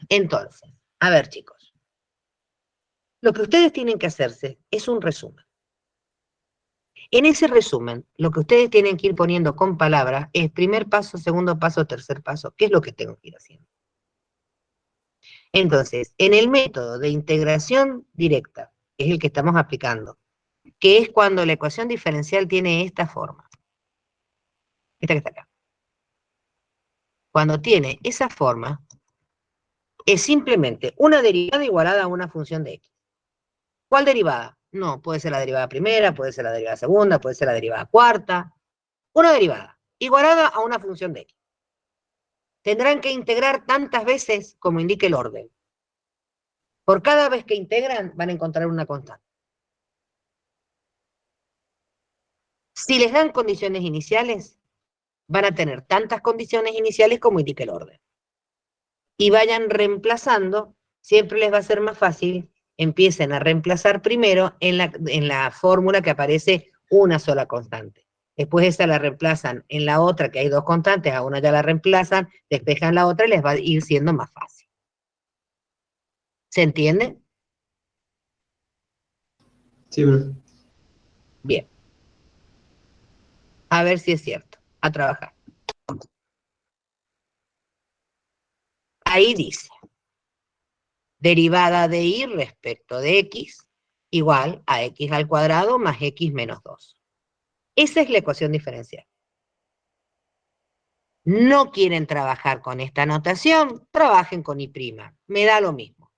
Entonces, a ver chicos, lo que ustedes tienen que hacerse es un resumen. En ese resumen, lo que ustedes tienen que ir poniendo con palabras es primer paso, segundo paso, tercer paso. ¿Qué es lo que tengo que ir haciendo? Entonces, en el método de integración directa, que es el que estamos aplicando, que es cuando la ecuación diferencial tiene esta forma. Esta que está acá. Cuando tiene esa forma, es simplemente una derivada igualada a una función de x. ¿Cuál derivada? No, puede ser la derivada primera, puede ser la derivada segunda, puede ser la derivada cuarta. Una derivada igualada a una función de x. Tendrán que integrar tantas veces como indique el orden. Por cada vez que integran, van a encontrar una constante. Si les dan condiciones iniciales, van a tener tantas condiciones iniciales como indique el orden. Y vayan reemplazando, siempre les va a ser más fácil empiecen a reemplazar primero en la fórmula que aparece una sola constante. Después esa la reemplazan en la otra, que hay dos constantes, a una ya la reemplazan, despejan la otra y les va a ir siendo más fácil. ¿Se entiende? Sí, profe. Bien. A ver si es cierto. A trabajar. Ahí dice, derivada de y respecto de x igual a x al cuadrado más x menos 2. Esa es la ecuación diferencial. No quieren trabajar con esta notación, trabajen con y'. Me da lo mismo.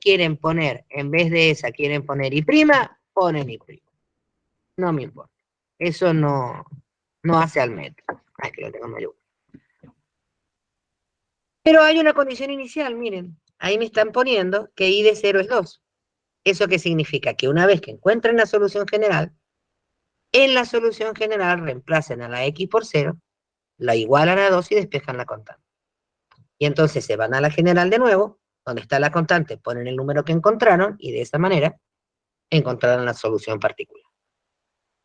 Quieren poner, en vez de esa, quieren poner y', ponen y'. No me importa. Eso no hace al metro. Ay, que lo tengo en mayúscula. Pero hay una condición inicial, miren. Ahí me están poniendo que y de 0 es 2. ¿Eso qué significa? Que una vez que encuentren la solución general, en la solución general reemplacen a la x por 0, la igualan a 2 y despejan la constante. Y entonces se van a la general de nuevo, donde está la constante, ponen el número que encontraron y de esa manera encontrarán la solución particular.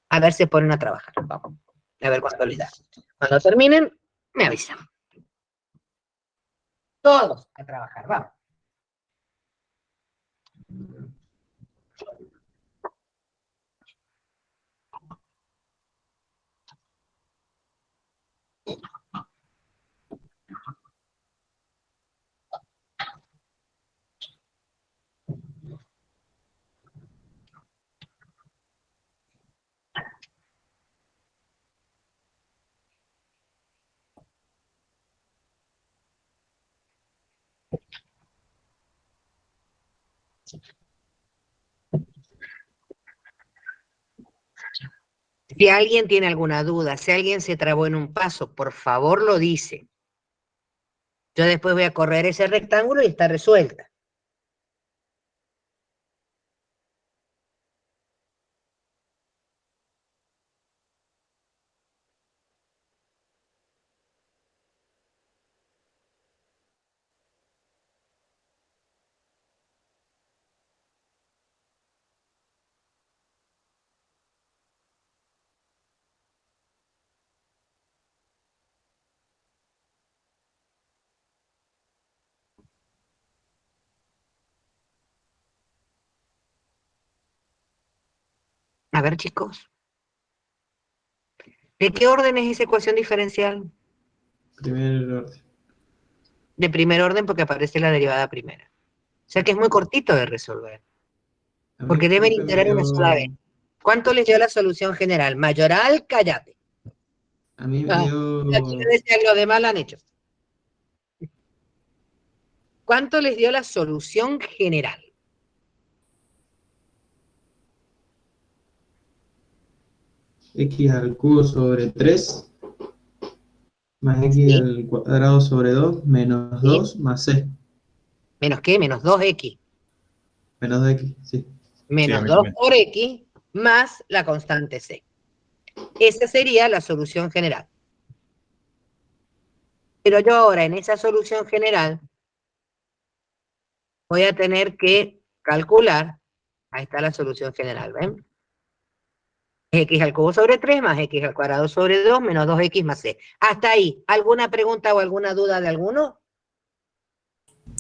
A ver si ponen a trabajar. Vamos. A ver cuánto les da. Cuando terminen, me avisan. Todos a trabajar, vamos. Si alguien tiene alguna duda, si alguien se trabó en un paso, por favor lo dice. Yo después voy a correr ese rectángulo y está resuelta. A ver, chicos. ¿De qué orden es esa ecuación diferencial? Primer orden. De primer orden porque aparece la derivada primera. O sea que es muy cortito de resolver. A mí, Porque deben profe, me integrar una sola vez. dio, ¿Cuánto les dio la solución general? Mayoral, cállate. a mí me Ah, aquí dio le decía, lo demás lo han hecho. ¿Cuánto les dio la solución general? x al cubo sobre 3 más x ¿Sí? al cuadrado sobre 2 menos ¿Sí? 2 más c. ¿Menos qué? Menos 2x. Menos 2x, sí. Sí, a Menos mí 2 también. por x más la constante c. Esa sería la solución general. Pero yo ahora en esa solución general voy a tener que calcular, ahí está la solución general, ¿ven? X al cubo sobre 3 más x al cuadrado sobre 2 menos 2x más c. Hasta ahí, ¿alguna pregunta o alguna duda de alguno?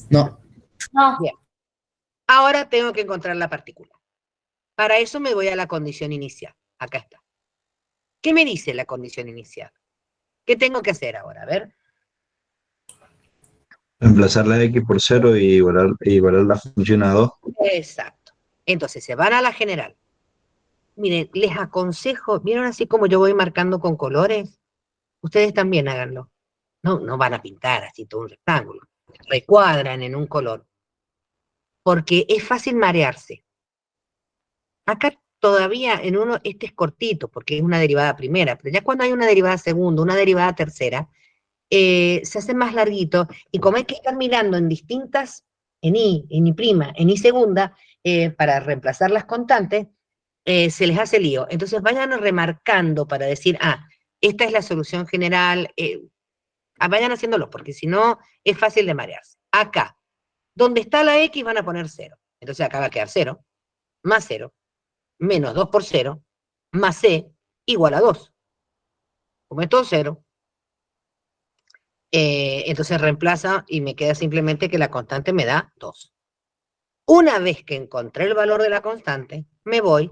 No. No. Bien. Ahora tengo que encontrar la partícula. Para eso me voy a la condición inicial. Acá está. ¿Qué me dice la condición inicial? ¿Qué tengo que hacer ahora? A ver. Reemplazar la x por 0 y igualar la función a 2. Exacto. Entonces se van a la general. Miren, les aconsejo, ¿vieron así como yo voy marcando con colores? Ustedes también háganlo. No van a pintar así todo un rectángulo. Recuadran en un color. Porque es fácil marearse. Acá todavía en uno, este es cortito, porque es una derivada primera, pero ya cuando hay una derivada segunda, una derivada tercera, se hace más larguito, y como hay que estar mirando en distintas, en y en y segunda, para reemplazar las constantes, se les hace lío. Entonces vayan remarcando para decir, esta es la solución general, vayan haciéndolo, porque si no, es fácil de marearse. Acá, donde está la X van a poner 0. Entonces acá va a quedar 0, más 0, menos 2 por 0, más C, igual a 2. Como esto es 0, entonces reemplaza y me queda simplemente que la constante me da 2. Una vez que encontré el valor de la constante, me voy,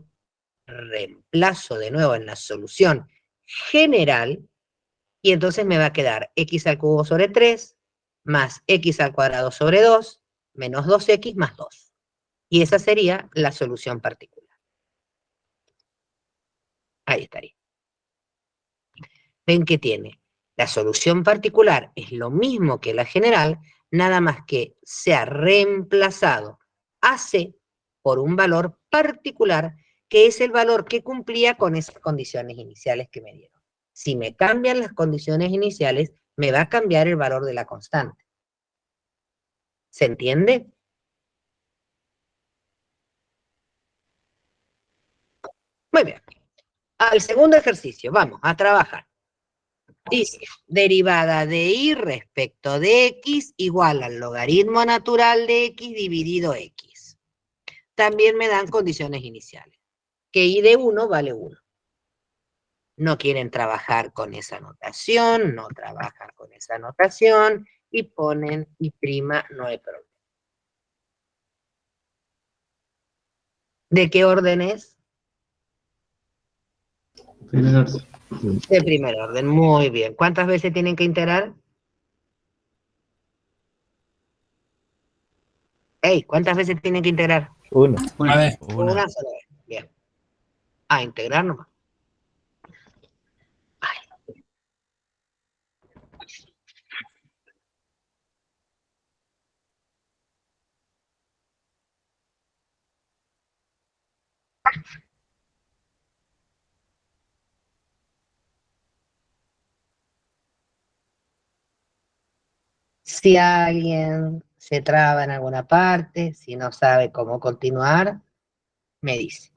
reemplazo de nuevo en la solución general, y entonces me va a quedar x al cubo sobre 3, más x al cuadrado sobre 2, menos 2x más 2. Y esa sería la solución particular. Ahí estaría. Ven que tiene. La solución particular es lo mismo que la general, nada más que se ha reemplazado a C por un valor particular, que es el valor que cumplía con esas condiciones iniciales que me dieron. Si me cambian las condiciones iniciales, me va a cambiar el valor de la constante. ¿Se entiende? Muy bien. Al segundo ejercicio, vamos a trabajar. Dice, derivada de y respecto de x igual al logaritmo natural de x dividido x. También me dan condiciones iniciales. Que y de 1 vale 1. No quieren trabajar con esa notación, no trabajan con esa notación y ponen y prima, no hay problema. ¿De qué orden es? Primer orden. De primer orden, muy bien. ¿Cuántas veces tienen que integrar? Hey, ¿cuántas veces tienen que integrar? Uno. Bueno, Una sola vez. Bien. A integrar nomás. Si alguien se traba en alguna parte, si no sabe cómo continuar, me dice.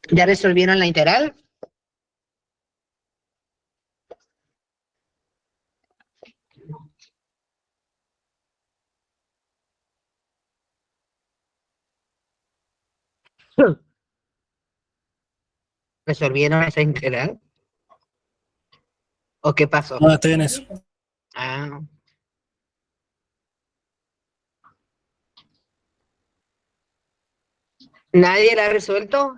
¿Ya resolvieron la integral? ¿Resolvieron esa integral? ¿O qué pasó? No, estoy en eso. Ah. ¿Nadie la ha resuelto?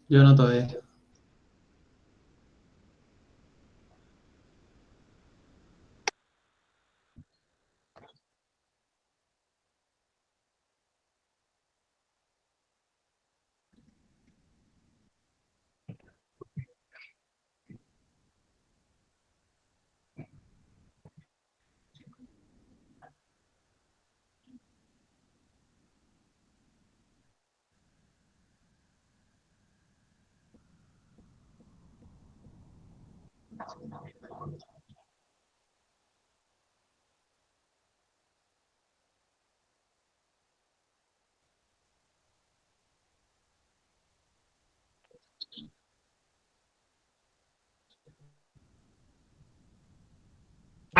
yo no todavía.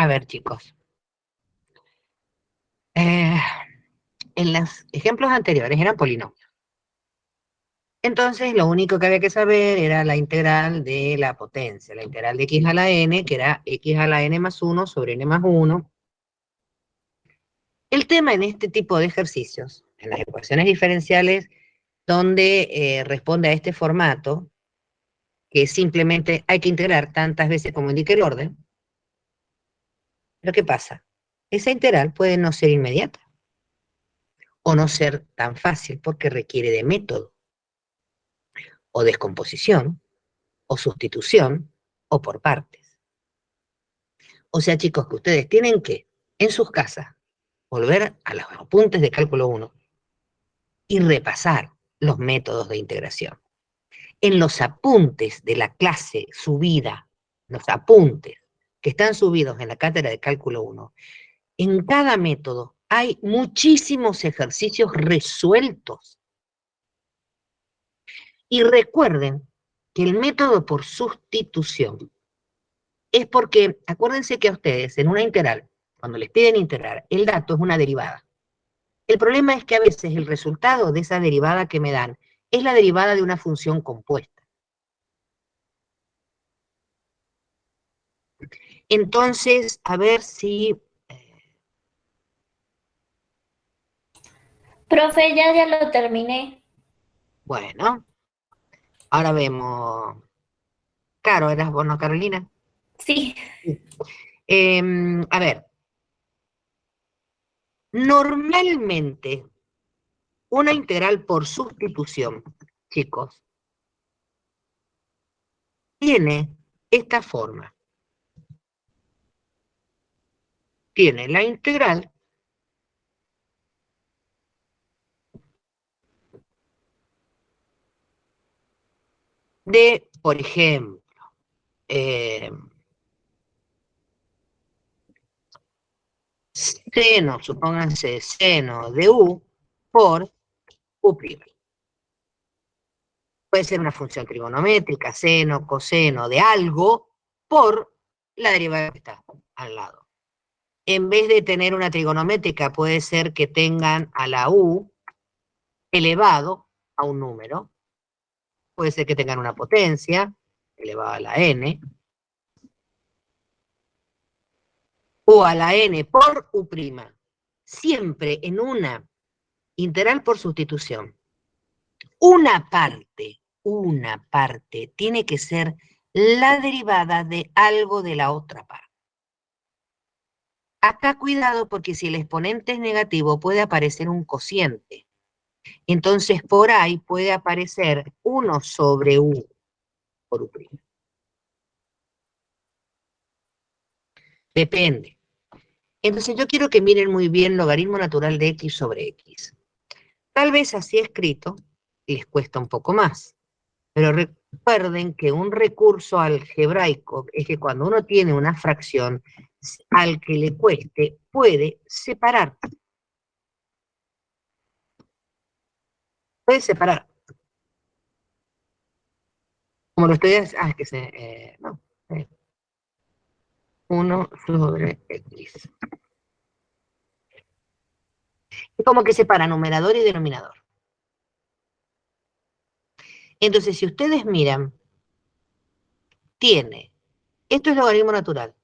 A ver, chicos. En los ejemplos anteriores eran polinomios. Entonces, lo único que había que saber era la integral de la potencia, la integral de x a la n, que era x a la n más 1 sobre n más 1. El tema en este tipo de ejercicios, en las ecuaciones diferenciales, donde responde a este formato, que simplemente hay que integrar tantas veces como indique el orden. Pero ¿qué pasa? Esa integral puede no ser inmediata, o no ser tan fácil porque requiere de método, o descomposición, o sustitución, o por partes. O sea, chicos, que ustedes tienen que, en sus casas, volver a los apuntes de cálculo 1 y repasar los métodos de integración. En los apuntes de la clase subida, los apuntes que están subidos en la cátedra de cálculo 1, en cada método hay muchísimos ejercicios resueltos. Y recuerden que el método por sustitución es porque, acuérdense que a ustedes en una integral, cuando les piden integrar, el dato es una derivada. El problema es que a veces el resultado de esa derivada que me dan es la derivada de una función compuesta. Entonces, a ver si... Profe, ya lo terminé. Bueno, ahora vemos... Caro, ¿eras vos, no, Carolina? Sí. A ver. Normalmente, una integral por sustitución, chicos, tiene esta forma. Tiene la integral de, por ejemplo, seno, supónganse seno de u por u'. Puede ser una función trigonométrica, seno, coseno de algo, por la derivada que está al lado. En vez de tener una trigonométrica, puede ser que tengan a la u elevado a un número. Puede ser que tengan una potencia elevada a la n, o a la n por u'. Siempre en una integral por sustitución, una parte tiene que ser la derivada de algo de la otra parte. Acá cuidado porque si el exponente es negativo puede aparecer un cociente. Entonces por ahí puede aparecer 1 sobre u por u'. Depende. Entonces yo quiero que miren muy bien logaritmo natural de x sobre x. Tal vez así escrito les cuesta un poco más. Pero recuerden que un recurso algebraico es que cuando uno tiene una fracción, al que le cueste, puede separar. Puede separar. Como lo estoy haciendo, es que se... no. 1 sobre x. Es como que separa numerador y denominador. Entonces, si ustedes miran, tiene, esto es logaritmo natural,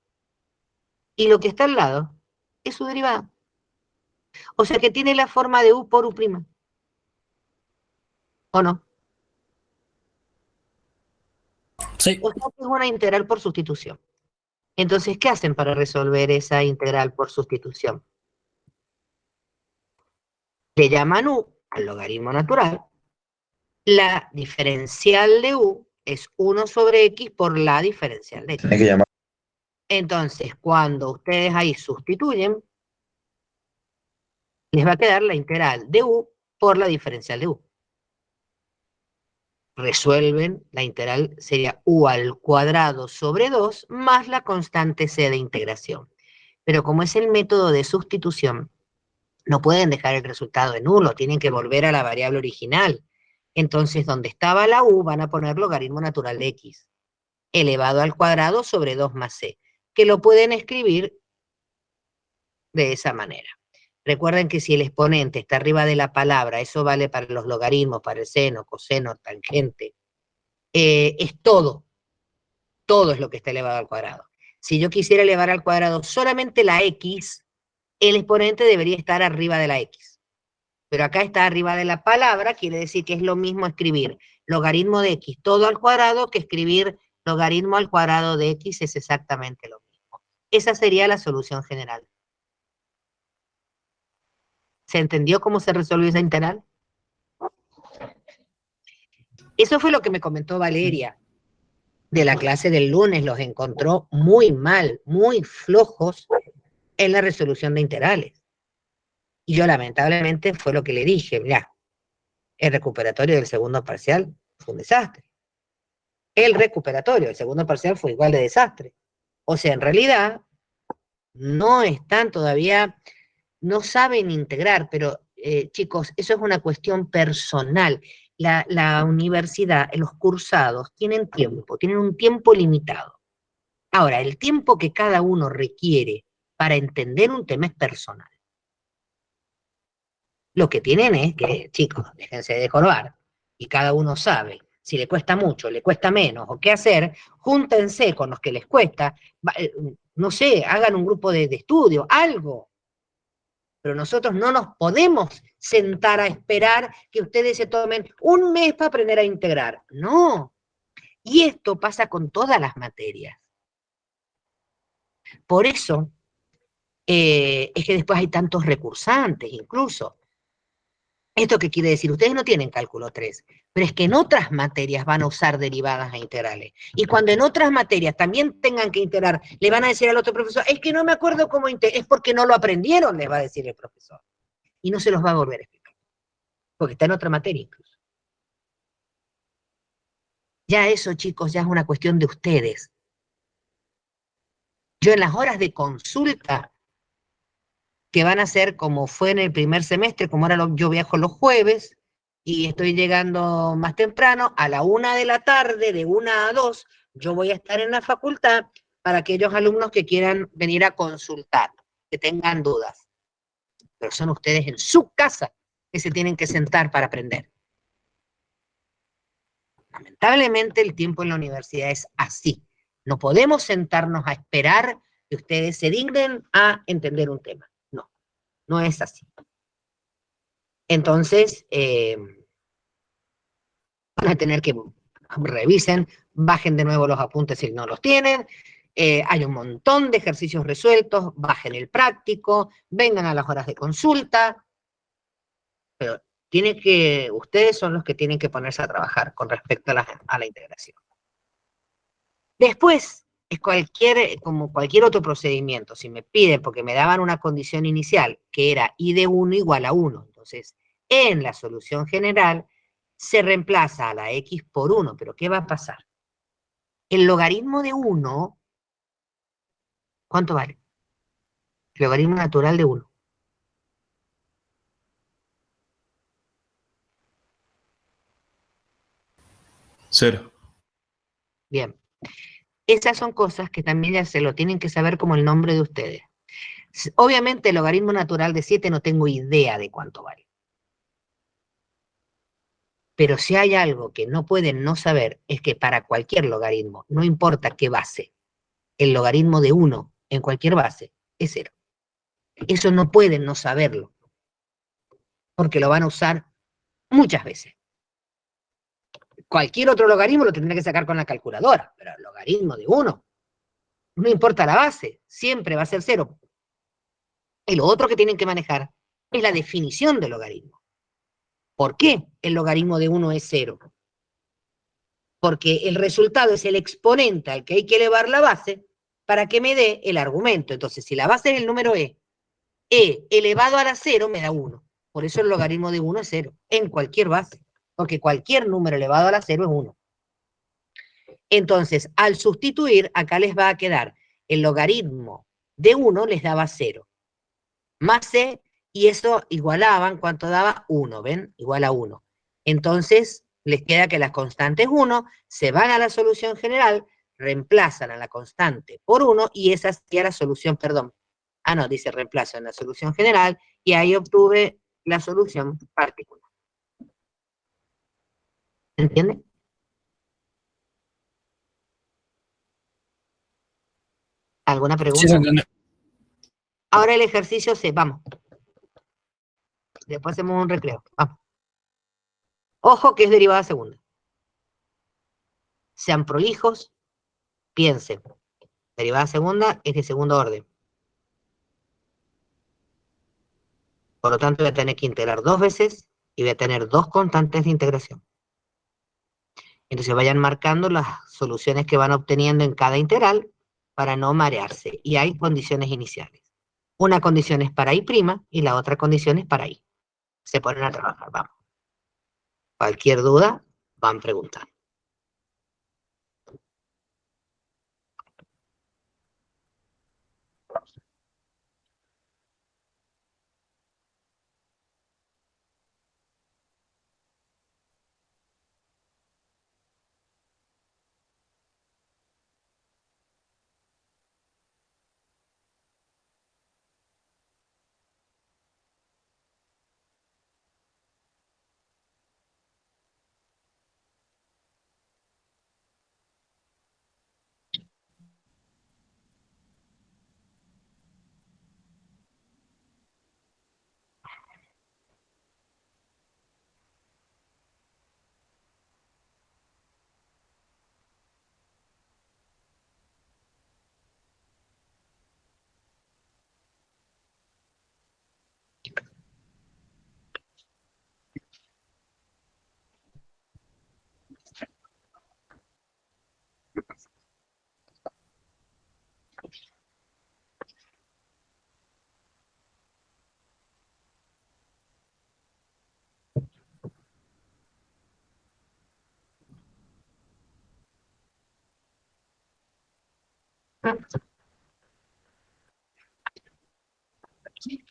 y lo que está al lado es su derivada. O sea que tiene la forma de u por u'. ¿O no? Sí. O sea que es una integral por sustitución. Entonces, ¿qué hacen para resolver esa integral por sustitución? Le llaman u al logaritmo natural. La diferencial de u es 1 sobre x por la diferencial de x. Hay que llamar. Entonces, cuando ustedes ahí sustituyen, les va a quedar la integral de u por la diferencial de u. Resuelven, la integral sería u al cuadrado sobre 2 más la constante c de integración. Pero como es el método de sustitución, no pueden dejar el resultado en nulo, tienen que volver a la variable original. Entonces, donde estaba la u, van a poner logaritmo natural de x, elevado al cuadrado sobre 2 más c, que lo pueden escribir de esa manera. Recuerden que si el exponente está arriba de la palabra, eso vale para los logaritmos, para el seno, coseno, tangente, es todo. Todo es lo que está elevado al cuadrado. Si yo quisiera elevar al cuadrado solamente la x, el exponente debería estar arriba de la x. Pero acá está arriba de la palabra, quiere decir que es lo mismo escribir logaritmo de x todo al cuadrado que escribir logaritmo al cuadrado de x, es exactamente lo mismo. Esa sería la solución general. ¿Se entendió cómo se resolvió esa integral? Eso fue lo que me comentó Valeria de la clase del lunes. Los encontró muy mal, muy flojos en la resolución de integrales. Y yo lamentablemente fue lo que le dije, mirá, el recuperatorio del segundo parcial fue un desastre. El recuperatorio del segundo parcial fue igual de desastre. O sea, en realidad, no están todavía, no saben integrar, pero chicos, eso es una cuestión personal. La universidad, los cursados, tienen un tiempo limitado. Ahora, el tiempo que cada uno requiere para entender un tema es personal. Lo que tienen es que, chicos, déjense de jorobar, y cada uno sabe si le cuesta mucho, le cuesta menos, o qué hacer, júntense con los que les cuesta, no sé, hagan un grupo de estudio, algo. Pero nosotros no nos podemos sentar a esperar que ustedes se tomen un mes para aprender a integrar. No. Y esto pasa con todas las materias. Por eso es que después hay tantos recursantes, incluso. ¿Esto qué quiere decir? Ustedes no tienen cálculo 3, pero es que en otras materias van a usar derivadas e integrales. Y cuando en otras materias también tengan que integrar, le van a decir al otro profesor, es que no me acuerdo cómo integrar, es porque no lo aprendieron, les va a decir el profesor. Y no se los va a volver a explicar, porque está en otra materia incluso. Ya eso, chicos, ya es una cuestión de ustedes. Yo en las horas de consulta, que van a ser como fue en el primer semestre, como ahora yo viajo los jueves, y estoy llegando más temprano, a la 1 de la tarde, de 1 a 2, yo voy a estar en la facultad para aquellos alumnos que quieran venir a consultar, que tengan dudas. Pero son ustedes en su casa que se tienen que sentar para aprender. Lamentablemente el tiempo en la universidad es así. No podemos sentarnos a esperar que ustedes se dignen a entender un tema. No, no es así. Entonces, van a tener que revisen, bajen de nuevo los apuntes si no los tienen. Hay un montón de ejercicios resueltos, bajen el práctico, vengan a las horas de consulta, pero ustedes son los que tienen que ponerse a trabajar con respecto a la integración. Después, es como cualquier otro procedimiento. Si me piden, porque me daban una condición inicial, que era I de 1 igual a 1, entonces, en la solución general, se reemplaza a la X por 1, pero ¿qué va a pasar? El logaritmo de 1, ¿cuánto vale? El logaritmo natural de 1. Cero. Bien. Esas son cosas que también ya se lo tienen que saber como el nombre de ustedes. Obviamente el logaritmo natural de 7 no tengo idea de cuánto vale. Pero si hay algo que no pueden no saber, es que para cualquier logaritmo, no importa qué base, el logaritmo de 1 en cualquier base es 0. Eso no pueden no saberlo, porque lo van a usar muchas veces. Cualquier otro logaritmo lo tendrá que sacar con la calculadora, pero el logaritmo de 1, no importa la base, siempre va a ser 0. Y lo otro que tienen que manejar es la definición del logaritmo. ¿Por qué el logaritmo de 1 es 0? Porque el resultado es el exponente al que hay que elevar la base para que me dé el argumento. Entonces, si la base es el número e elevado a la 0 me da 1. Por eso el logaritmo de 1 es 0, en cualquier base. Porque cualquier número elevado a la 0 es 1. Entonces, al sustituir, acá les va a quedar el logaritmo de 1 les daba 0. Más c, y eso igualaban, ¿cuánto daba? 1, ¿ven? Igual a 1. Entonces, les queda que la constante es 1, se van a la solución general, reemplazan a la constante por 1, y esa sería la solución, perdón, Ah, no, dice reemplazo en la solución general y ahí obtuve la solución particular. ¿Entiende? ¿Alguna Sí, pregunta? se entiende. Ahora el ejercicio C, vamos. Después hacemos un recreo. Vamos. Ojo que es derivada segunda. Sean prolijos, piensen. Derivada segunda es de segundo orden. Por lo tanto, voy a tener que integrar 2 veces y voy a tener 2 constantes de integración. Entonces vayan marcando las soluciones que van obteniendo en cada integral para no marearse. Y hay condiciones iniciales. Una condición es para I' y la otra condición es para I. Se ponen a trabajar, vamos. Cualquier duda, van preguntando.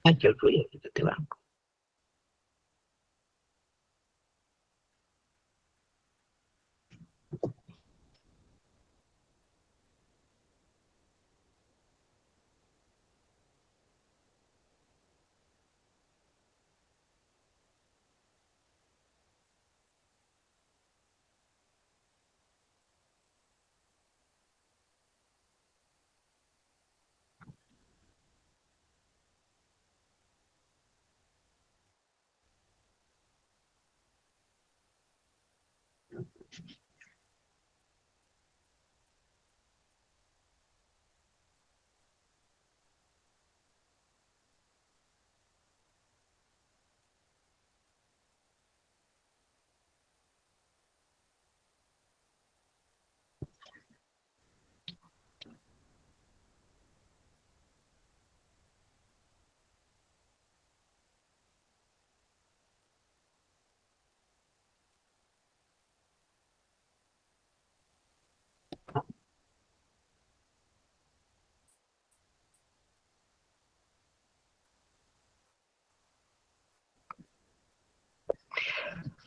Ay, qué ruido que te va.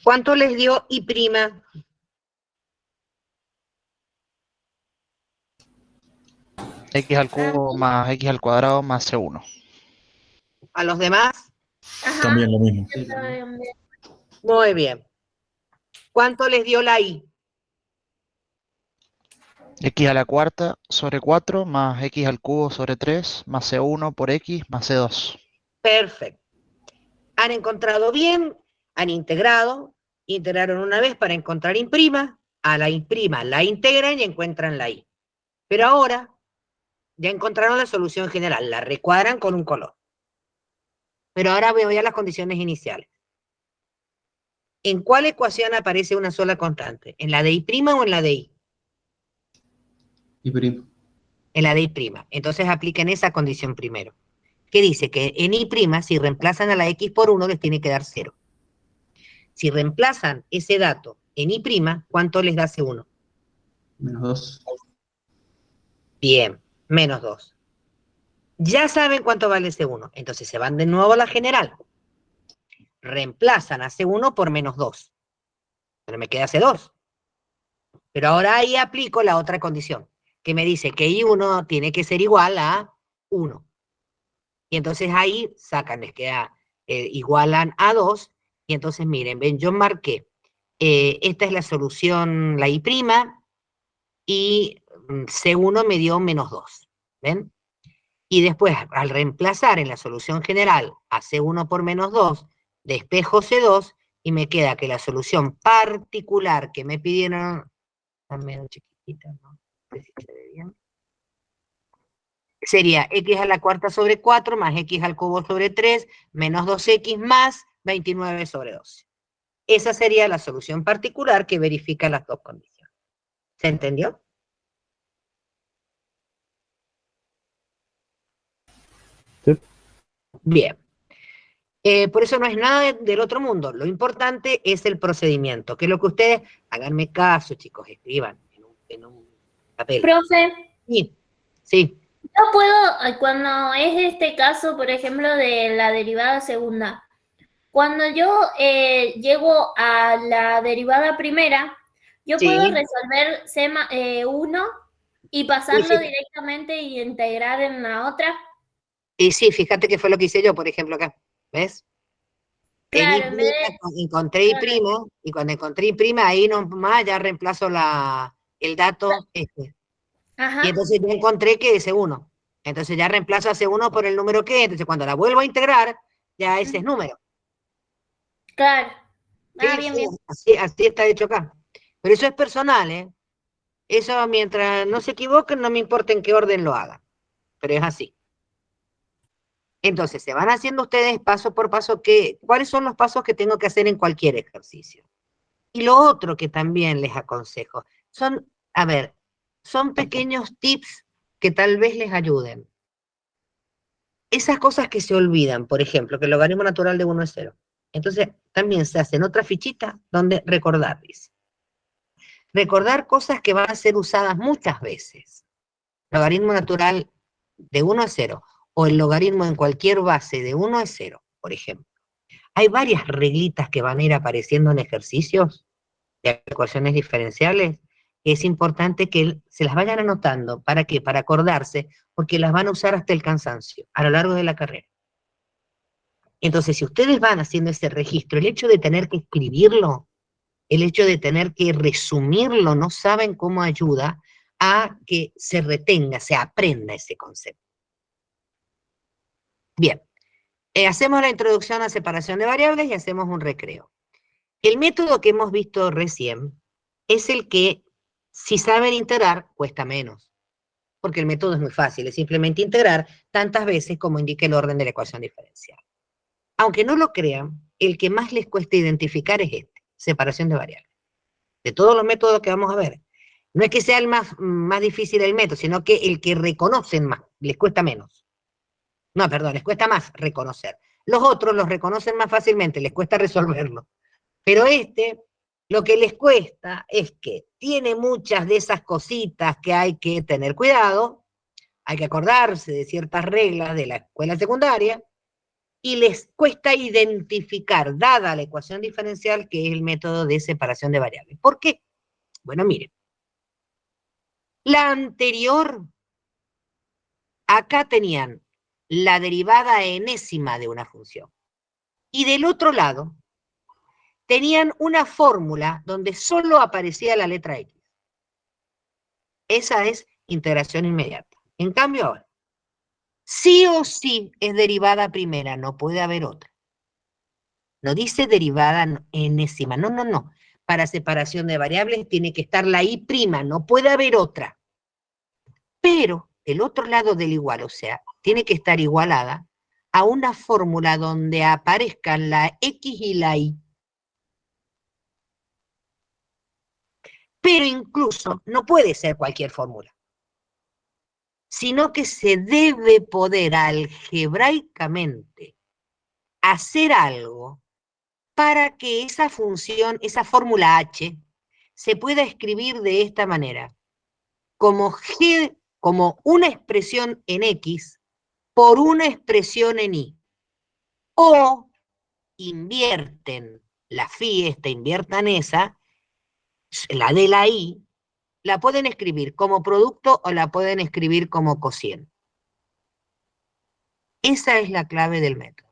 ¿Cuánto les dio I'? X al cubo más X al cuadrado más C1. ¿A los demás? Ajá. También lo mismo. Muy bien. ¿Cuánto les dio la I? X a la cuarta sobre 4 más X al cubo sobre 3 más C1 por X más C2. Perfecto. Han encontrado bien, han integrado, integraron una vez para encontrar I', a la I' la integran y encuentran la I. Pero ahora ya encontraron la solución general, la recuadran con un color. Pero ahora voy a las condiciones iniciales. ¿En cuál ecuación aparece una sola constante? ¿En la de I' o en la de I? I'. En la de I'. Entonces apliquen esa condición primero. ¿Qué dice? Que en I', si reemplazan a la X por 1, les tiene que dar 0. Si reemplazan ese dato en I', ¿cuánto les da C1? -2. Bien, menos 2. Ya saben cuánto vale C1. Entonces se van de nuevo a la general. Reemplazan a C1 por menos 2. Pero me queda C2. Pero ahora ahí aplico la otra condición, que me dice que I1 tiene que ser igual a 1. Y entonces ahí sacan, les queda, igualan a 2, y entonces miren, ven, yo marqué, esta es la solución, la I', y C1 me dio -2, ¿ven? Y después, al reemplazar en la solución general a C1 por -2, despejo C2, y me queda que la solución particular que me pidieron, está medio chiquitita, ¿no? No sé si se ve bien. Sería x a la cuarta sobre 4 más x al cubo sobre 3 menos 2x más 29 sobre 12. Esa sería la solución particular que verifica las dos condiciones. ¿Se entendió? Sí. Bien. Por eso no es nada del otro mundo. Lo importante es el procedimiento, que es lo que ustedes, háganme caso, chicos, escriban en un papel. Profe, Sí, sí. yo puedo, cuando es este caso, por ejemplo, de la derivada segunda, cuando yo llego a la derivada primera, yo Sí. puedo resolver C1 y pasarlo Sí. directamente y integrar en la otra. Y sí, fíjate que fue lo que hice yo, por ejemplo, acá. ¿Ves? Claro, En en I', vez de... encontré I', y cuando encontré I', ahí nomás ya reemplazo el dato este. Ajá, Y entonces yo encontré que es C1. Entonces ya reemplazo a C1 por el número que es. Entonces cuando la vuelvo a integrar, ya ese es número. claro. Ah, Sí, bien, sí, bien. así está hecho acá. Pero eso es personal, ¿eh? Eso mientras no se equivoquen, no me importa en qué orden lo hagan. Pero es así. Entonces, se van haciendo ustedes paso por paso cuáles son los pasos que tengo que hacer en cualquier ejercicio. Y lo otro que también les aconsejo, son pequeños tips que tal vez les ayuden. Esas cosas que se olvidan, por ejemplo, que el logaritmo natural de 1 es 0. Entonces, también se hacen otra fichita donde recordar, dice. Recordar cosas que van a ser usadas muchas veces. Logaritmo natural de 1 es 0, o el logaritmo en cualquier base de 1 es 0, por ejemplo. Hay varias reglitas que van a ir apareciendo en ejercicios de ecuaciones diferenciales, que es importante que se las vayan anotando. ¿Para qué? Para acordarse, porque las van a usar hasta el cansancio, a lo largo de la carrera. Entonces, si ustedes van haciendo ese registro, el hecho de tener que escribirlo, el hecho de tener que resumirlo, no saben cómo ayuda a que se retenga, se aprenda ese concepto. Bien, hacemos la introducción a separación de variables y hacemos un recreo. El método que hemos visto recién es el que, si saben integrar, cuesta menos. Porque el método es muy fácil, es simplemente integrar tantas veces como indique el orden de la ecuación diferencial. Aunque no lo crean, el que más les cuesta identificar es este, separación de variables. De todos los métodos que vamos a ver. No es que sea el más difícil el método, sino que el que reconocen más, les cuesta menos. No, perdón, les cuesta más reconocer. Los otros los reconocen más fácilmente, les cuesta resolverlo. Pero lo que les cuesta es que tiene muchas de esas cositas que hay que tener cuidado, hay que acordarse de ciertas reglas de la escuela secundaria, y les cuesta identificar, dada la ecuación diferencial, que es el método de separación de variables. ¿Por qué? Bueno, miren. La anterior, acá tenían la derivada enésima de una función. Y del otro lado, tenían una fórmula donde solo aparecía la letra X. Esa es integración inmediata. En cambio ahora, sí o sí es derivada primera, no puede haber otra. No dice derivada enésima, no. Para separación de variables tiene que estar la Y', no puede haber otra. Pero el otro lado del igual, o sea, tiene que estar igualada a una fórmula donde aparezcan la X y la Y. Pero incluso no puede ser cualquier fórmula, sino que se debe poder algebraicamente hacer algo para que esa función, esa fórmula H, se pueda escribir de esta manera, como G, como una expresión en X por una expresión en Y. O invierten la phi, inviertan esa, la de la Y, la pueden escribir como producto o la pueden escribir como cociente. Esa es la clave del método.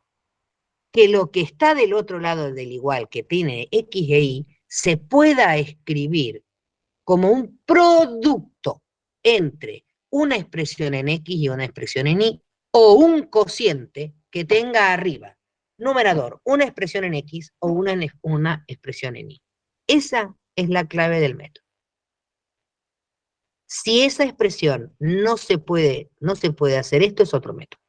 Que lo que está del otro lado del igual, que tiene X e Y, se pueda escribir como un producto entre una expresión en X y una expresión en Y, o un cociente que tenga arriba, numerador, una expresión en X o una expresión en Y. Esa es la clave del método. Si esa expresión no se puede hacer, esto es otro método.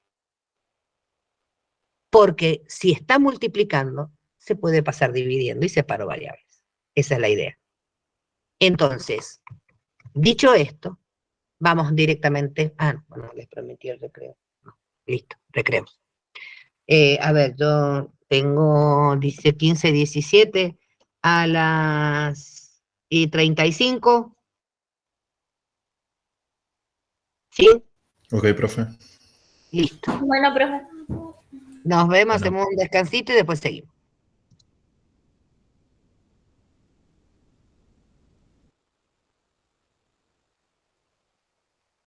Porque si está multiplicando, se puede pasar dividiendo y separo variables. Esa es la idea. Entonces, dicho esto, vamos directamente... bueno, les prometí el recreo. No, listo, recreo. A ver, yo tengo 15, 17 a las 35. ¿Sí? Ok, profe. Listo. Bueno, profe. Nos vemos, Bueno. hacemos un descansito y después seguimos.